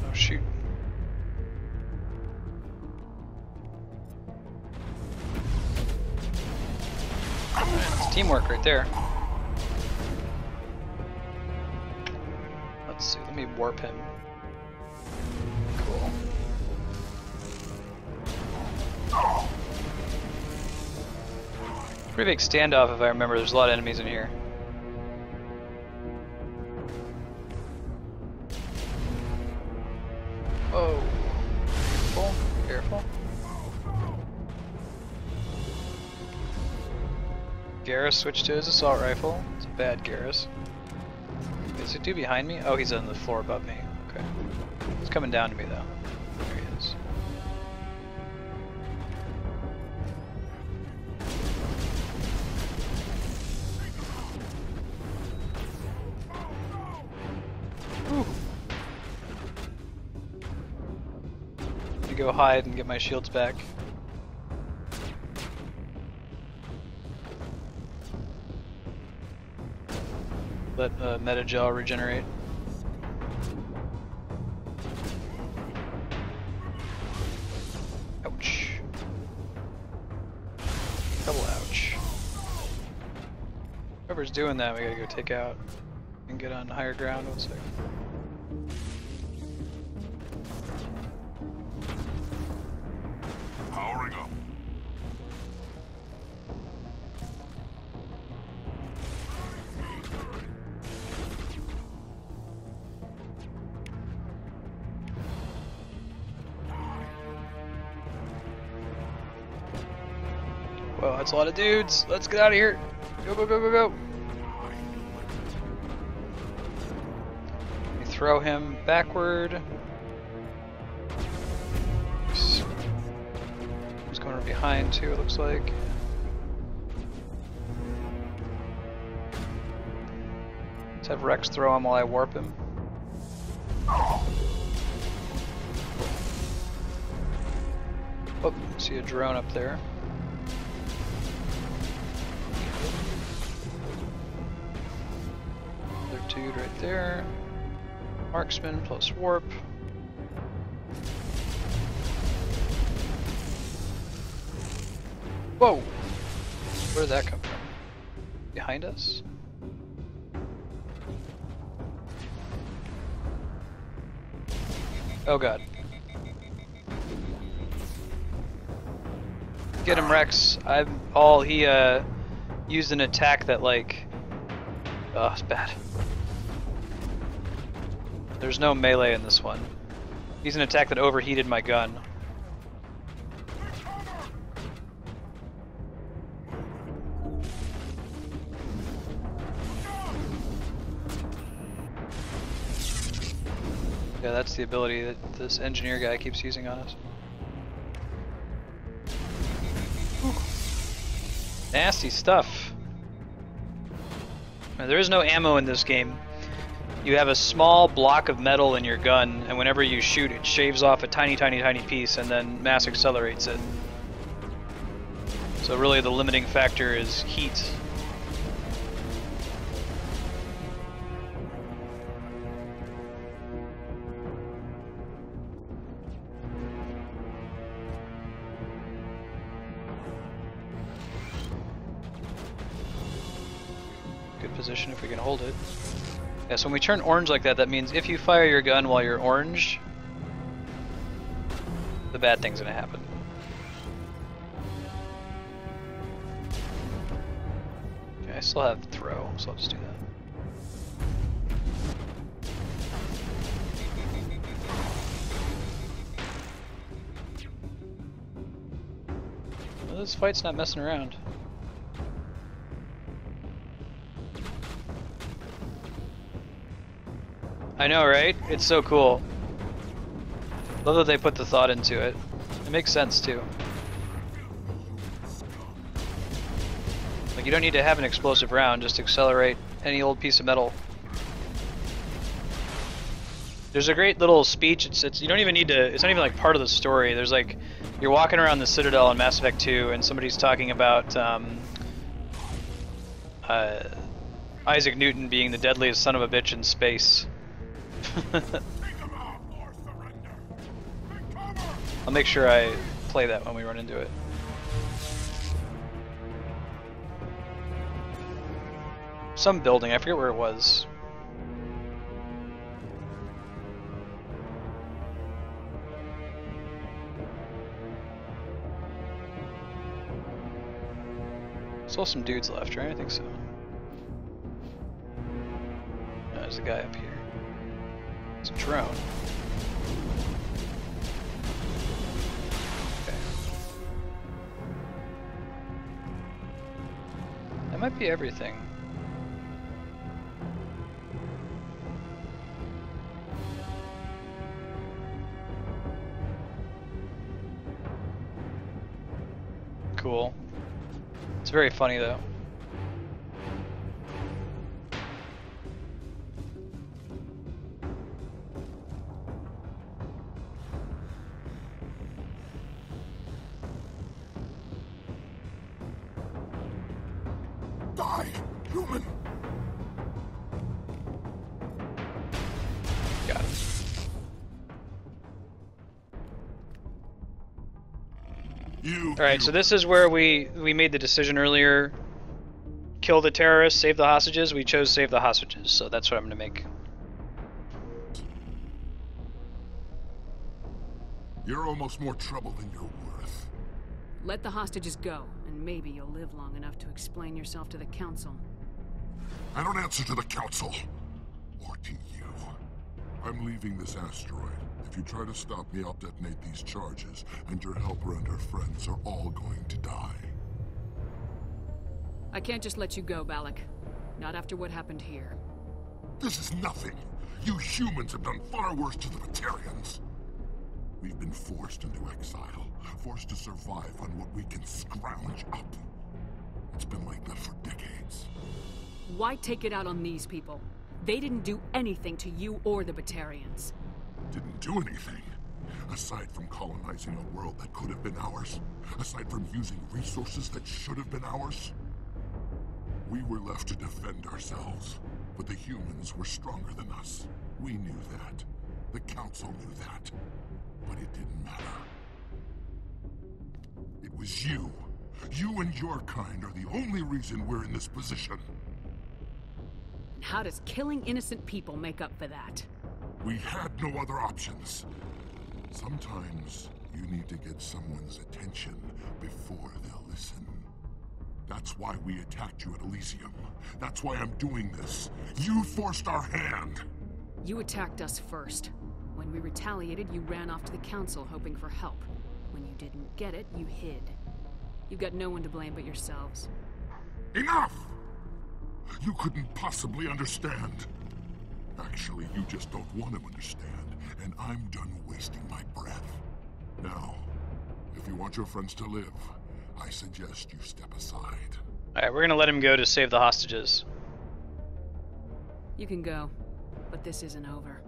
Oh shoot. That's teamwork right there. Let's see, let me warp him. Cool. Pretty big standoff if I remember, there's a lot of enemies in here. Oh, careful, careful. Garrus switched to his assault rifle. It's a bad Garrus. Is it dude behind me? Oh, he's on the floor above me. Okay. He's coming down to me though. There he is. Whew. Let me go hide and get my shields back. Let Metagel regenerate. Ouch. Double ouch. Whoever's doing that, we gotta go take out and get on higher ground. 1 second. Powering up. Whoa, that's a lot of dudes. Let's get out of here. Go, go, go, go, go. Let me throw him backward. He's going from behind too, it looks like. Let's have Rex throw him while I warp him. Oh, see a drone up there. Another dude right there. Marksman plus warp. Whoa! Where did that come from? Behind us? Oh god. Get him, Rex. He used an attack that like, oh, it's bad. There's no melee in this one. He's an attack that overheated my gun. Yeah, that's the ability that this engineer guy keeps using on us. Nasty stuff. Now, there is no ammo in this game. You have a small block of metal in your gun, and whenever you shoot, it shaves off a tiny, tiny, tiny piece and then mass accelerates it. So really the limiting factor is heat. Good position if we can hold it. Yeah, so when we turn orange like that, that means if you fire your gun while you're orange, the bad thing's gonna happen. Okay, I still have throw, so I'll just do that. Well, this fight's not messing around. I know, right? It's so cool. Love that they put the thought into it. makes sense too. Like, you don't need to have an explosive round, just accelerate any old piece of metal. There's a great little speech. It's you don't even need to. It's not even like part of the story. There's like, you're walking around the Citadel in Mass Effect 2, and somebody's talking about Isaac Newton being the deadliest son of a bitch in space. I'll make sure I play that when we run into it. Some building, I forget where it was. Still some dudes left, right? I think so. No, there's a guy up here. It's a drone. Okay. That might be everything. Cool. It's very funny though. Die, human! Got it. Alright, so this is where we made the decision earlier. Kill the terrorists, save the hostages. We chose save the hostages, so that's what I'm gonna make. You're almost more trouble than you're worth. Let the hostages go, and maybe you'll live long enough to explain yourself to the Council. I don't answer to the Council. Or to you. I'm leaving this asteroid. If you try to stop me, I'll detonate these charges, and your helper and her friends are all going to die. I can't just let you go, Balak. Not after what happened here. This is nothing. You humans have done far worse to the Batarians. We've been forced into exile, forced to survive on what we can scrounge up. It's been like that for decades. Why take it out on these people? They didn't do anything to you or the Batarians. Didn't do anything. Aside from colonizing a world that could have been ours. Aside from using resources that should have been ours. We were left to defend ourselves. But the humans were stronger than us. We knew that. The Council knew that. But it didn't matter. It was you. You and your kind are the only reason we're in this position. How does killing innocent people make up for that? We had no other options. Sometimes you need to get someone's attention before they'll listen. That's why we attacked you at Elysium. That's why I'm doing this. You forced our hand. You attacked us first. When we retaliated, you ran off to the Council hoping for help. When you didn't get it, you hid. You've got no one to blame but yourselves. Enough! You couldn't possibly understand. Actually, you just don't want to understand, and I'm done wasting my breath. Now, if you want your friends to live, I suggest you step aside. Alright, we're gonna let him go to save the hostages. You can go, but this isn't over.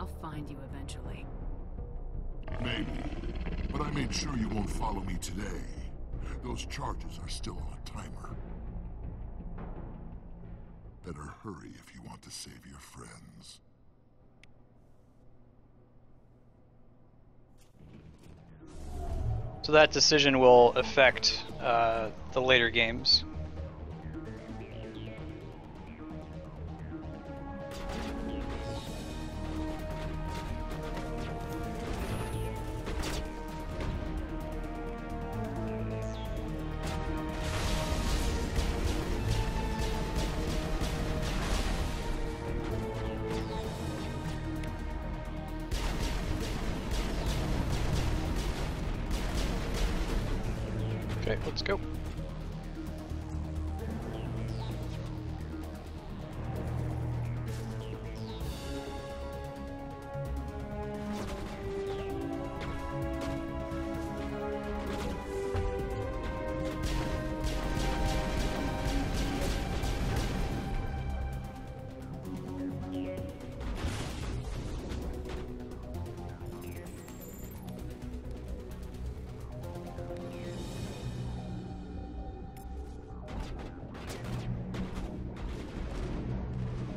I'll find you eventually. Maybe, but I made sure you won't follow me today. Those charges are still on a timer. Better hurry if you want to save your friends. So that decision will affect the later games. Okay, let's go.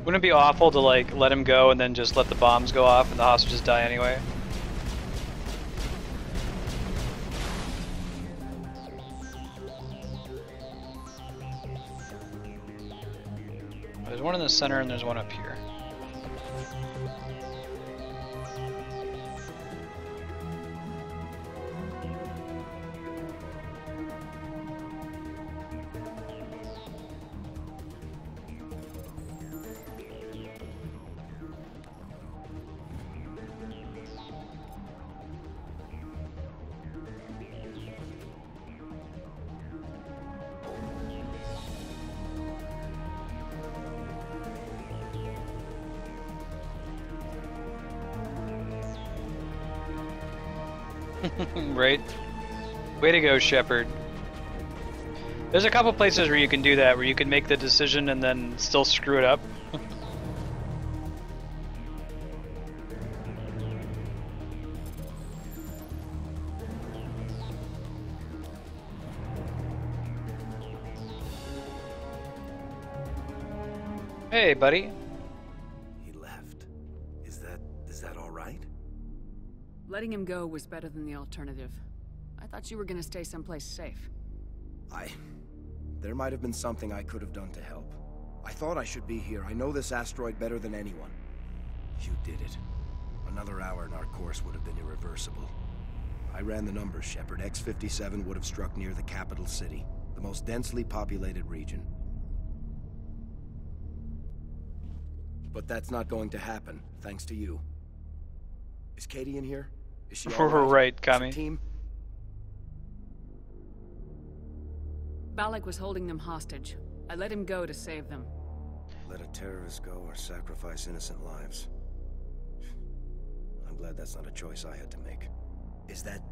Wouldn't it be awful to like let him go and then just let the bombs go off and the hostages die anyway? There's one in the center and there's one up here. Right? Way to go, Shepard. There's a couple places where you can do that, where you can make the decision and then still screw it up. Hey, buddy. He left. Is that all right? Letting him go was better than the alternative. I thought you were gonna stay someplace safe. There might have been something I could have done to help. I thought I should be here. I know this asteroid better than anyone. You did it. Another hour and our course would have been irreversible. I ran the numbers, Shepard. X57 would have struck near the capital city, the most densely populated region. But that's not going to happen, thanks to you. Is Katie in here? Is she all right? Right, Kami. Team? Balak was holding them hostage. I let him go to save them. Let a terrorist go or sacrifice innocent lives. I'm glad that's not a choice I had to make. Is that...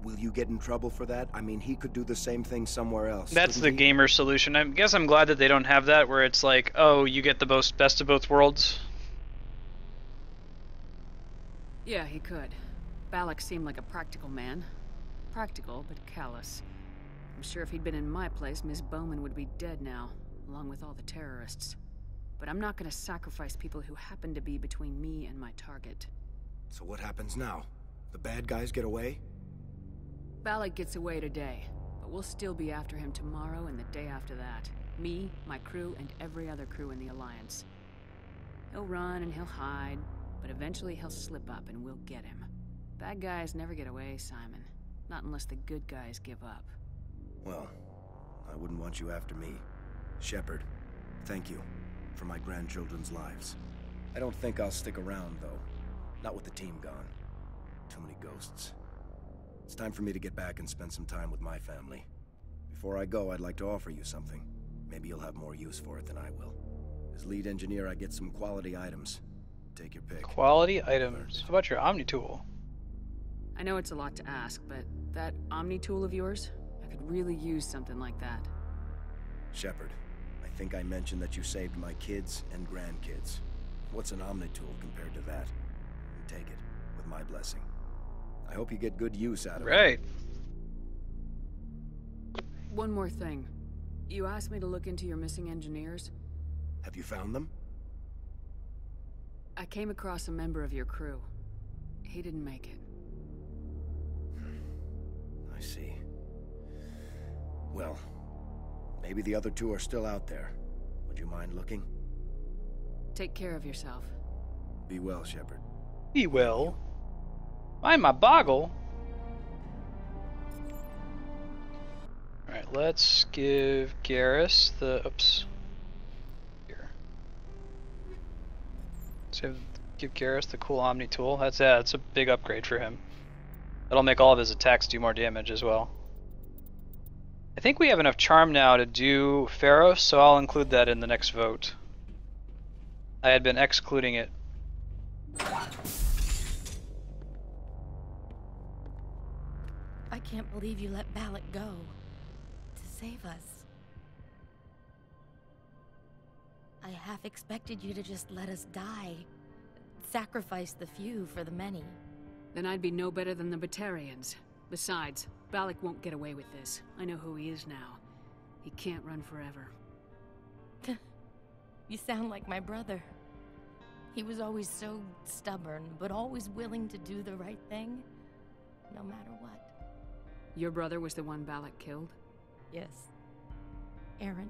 Will you get in trouble for that? I mean, he could do the same thing somewhere else. That's the gamer solution. I guess I'm glad that they don't have that, where it's like, oh, you get the best of both worlds. Yeah, he could. Balak seemed like a practical man. Practical, but callous. I'm sure if he'd been in my place, Miss Bowman would be dead now, along with all the terrorists. But I'm not gonna sacrifice people who happen to be between me and my target. So what happens now? The bad guys get away? Balak gets away today, but we'll still be after him tomorrow and the day after that. Me, my crew, and every other crew in the Alliance. He'll run and he'll hide, but eventually he'll slip up and we'll get him. Bad guys never get away, Simon. Not unless the good guys give up. Well, I wouldn't want you after me. Shepard, thank you for my grandchildren's lives. I don't think I'll stick around, though. Not with the team gone. Too many ghosts. It's time for me to get back and spend some time with my family. Before I go, I'd like to offer you something. Maybe you'll have more use for it than I will. As lead engineer, I get some quality items. Take your pick. Quality items. How about your Omni tool? I know it's a lot to ask, but that Omni tool of yours, I could really use something like that. Shepard, I think I mentioned that you saved my kids and grandkids. What's an Omni tool compared to that? Take it, with my blessing. I hope you get good use out of it. Right. One more thing. You asked me to look into your missing engineers. Have you found them? I came across a member of your crew. He didn't make it. I see. Well, maybe the other two are still out there. Would you mind looking? Take care of yourself. Be well, Shepard. Be well. Mind my boggle. Alright, let's give Garrus the... Oops. Here. So give Garrus the cool Omni tool. That's a big upgrade for him. That'll make all of his attacks do more damage as well. I think we have enough charm now to do Pharaoh, so I'll include that in the next vote. I had been excluding it. I can't believe you let Balak go. To save us. I half expected you to just let us die. Sacrifice the few for the many. Then I'd be no better than the Batarians. Besides, Balak won't get away with this. I know who he is now. He can't run forever. You sound like my brother. He was always so stubborn, but always willing to do the right thing, no matter what. Your brother was the one Balak killed? Yes. Aaron.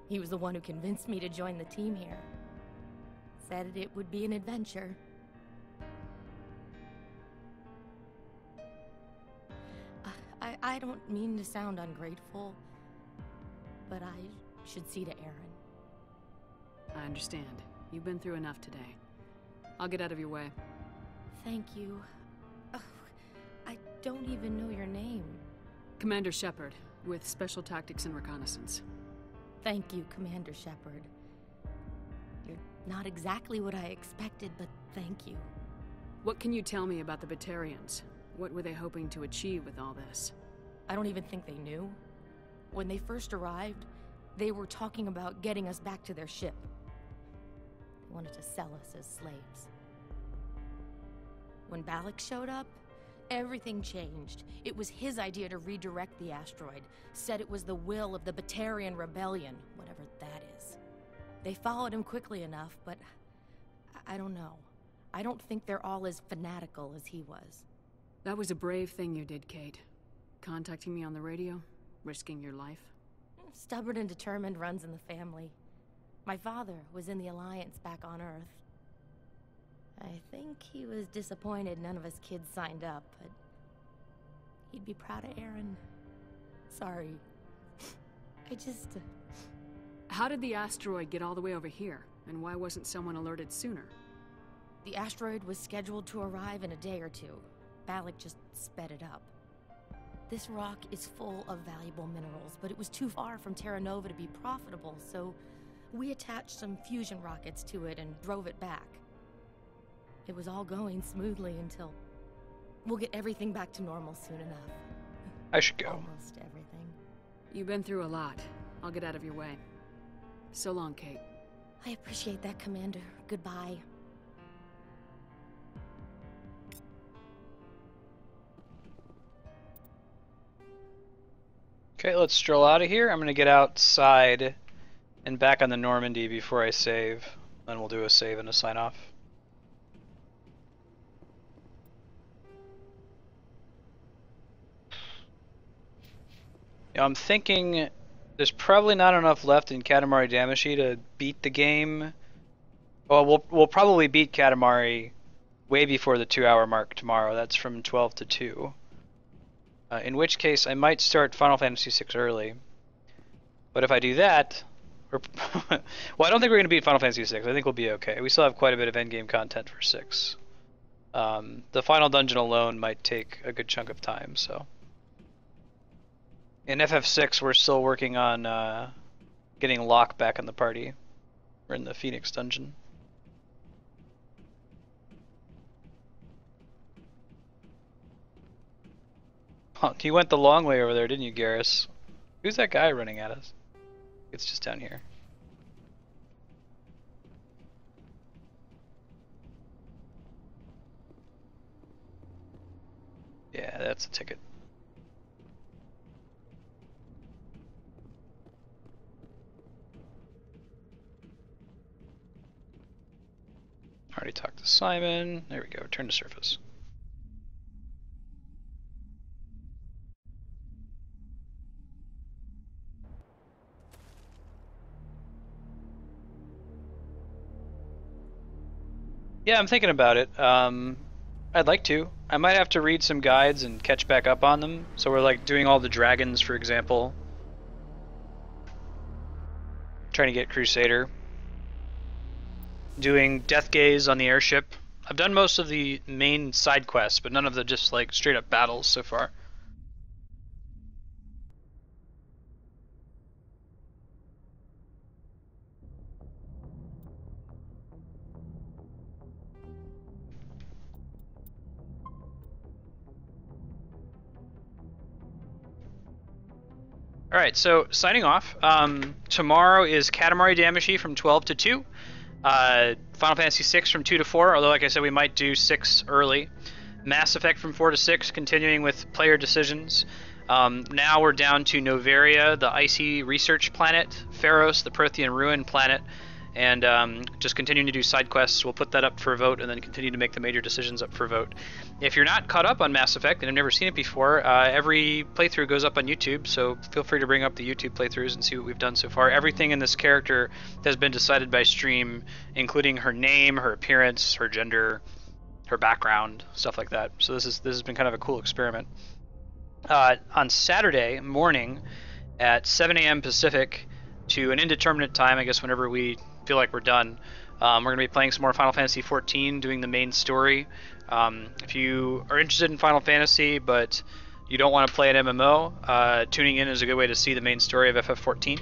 He was the one who convinced me to join the team here. Said it would be an adventure. I don't mean to sound ungrateful, but I should see to Aaron. I understand. You've been through enough today. I'll get out of your way. Thank you. Oh, I don't even know your name. Commander Shepard, with Special Tactics and Reconnaissance. Thank you, Commander Shepard. You're not exactly what I expected, but thank you. What can you tell me about the Batarians? What were they hoping to achieve with all this? I don't even think they knew. When they first arrived, they were talking about getting us back to their ship. They wanted to sell us as slaves. When Balak showed up, everything changed. It was his idea to redirect the asteroid. Said it was the will of the Batarian Rebellion, whatever that is. They followed him quickly enough, but I don't know. I don't think they're all as fanatical as he was. That was a brave thing you did, Kate. Contacting me on the radio, risking your life. Stubborn and determined runs in the family. My father was in the Alliance back on Earth. I think he was disappointed none of us kids signed up, but he'd be proud of Aaron. Sorry. I just... How did the asteroid get all the way over here, and why wasn't someone alerted sooner? The asteroid was scheduled to arrive in a day or two. Balak just sped it up. This rock is full of valuable minerals, but it was too far from Terra Nova to be profitable, so we attached some fusion rockets to it and drove it back. It was all going smoothly until... We'll get everything back to normal soon enough. I should go. Almost everything. You've been through a lot. I'll get out of your way. So long, Kate. I appreciate that, Commander. Goodbye. Okay, let's stroll out of here. I'm gonna get outside and back on the Normandy before I save. Then we'll do a save and a sign off. I'm thinking there's probably not enough left in Katamari Damacy to beat the game. Well, we'll probably beat Katamari way before the 2-hour mark tomorrow. That's from 12 to 2. In which case, I might start Final Fantasy VI early. But if I do that, well, I don't think we're going to beat Final Fantasy VI. I think we'll be okay. We still have quite a bit of endgame content for 6. The final dungeon alone might take a good chunk of time, so. In FF6, we're still working on getting Locke back in the party. We're in the Phoenix dungeon. Oh, you went the long way over there, didn't you, Garrus? Who's that guy running at us? It's just down here. Yeah, that's a ticket. Already talked to Simon. There we go. Turn to surface. Yeah, I'm thinking about it. I'd like to. I might have to read some guides and catch back up on them. So we're like doing all the dragons, for example. Trying to get Crusader. Doing Death Gaze on the airship. I've done most of the main side quests, but none of the just like straight up battles so far. Alright, so signing off. Tomorrow is Katamari Damacy from 12 to 2. Final Fantasy VI from 2 to 4, although like I said we might do 6 early. Mass Effect from 4 to 6, continuing with player decisions. Now we're down to Noveria, the icy research planet, Pharos, the Prothean ruin planet, and just continuing to do side quests. We'll put that up for a vote, and then continue to make the major decisions up for a vote. If you're not caught up on Mass Effect and have never seen it before, every playthrough goes up on YouTube, so feel free to bring up the YouTube playthroughs and see what we've done so far. Everything in this character has been decided by stream, including her name, her appearance, her gender, her background, stuff like that. So this has been kind of a cool experiment. On Saturday morning at 7 a.m. Pacific to an indeterminate time, I guess whenever we feel like we're done, we're going to be playing some more Final Fantasy XIV, doing the main story. If you are interested in Final Fantasy but you don't want to play an MMO, tuning in is a good way to see the main story of FF14.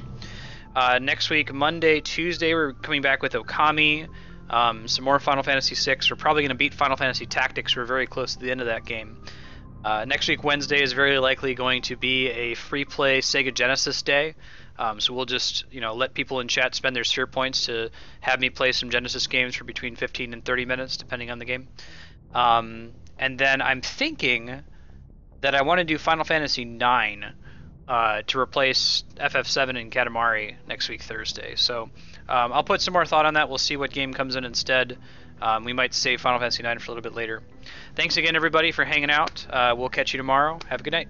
Next week, Monday, Tuesday, we're coming back with Okami, some more Final Fantasy VI. We're probably going to beat Final Fantasy Tactics. We're very close to the end of that game. Next week, Wednesday, is very likely going to be a free play Sega Genesis day. So we'll just, let people in chat spend their sphere points to have me play some Genesis games for between 15 and 30 minutes, depending on the game. And then I'm thinking that I want to do Final Fantasy IX to replace FF7 and Katamari next week, Thursday. So I'll put some more thought on that. We'll see what game comes in instead. We might save Final Fantasy IX for a little bit later. Thanks again, everybody, for hanging out. We'll catch you tomorrow. Have a good night.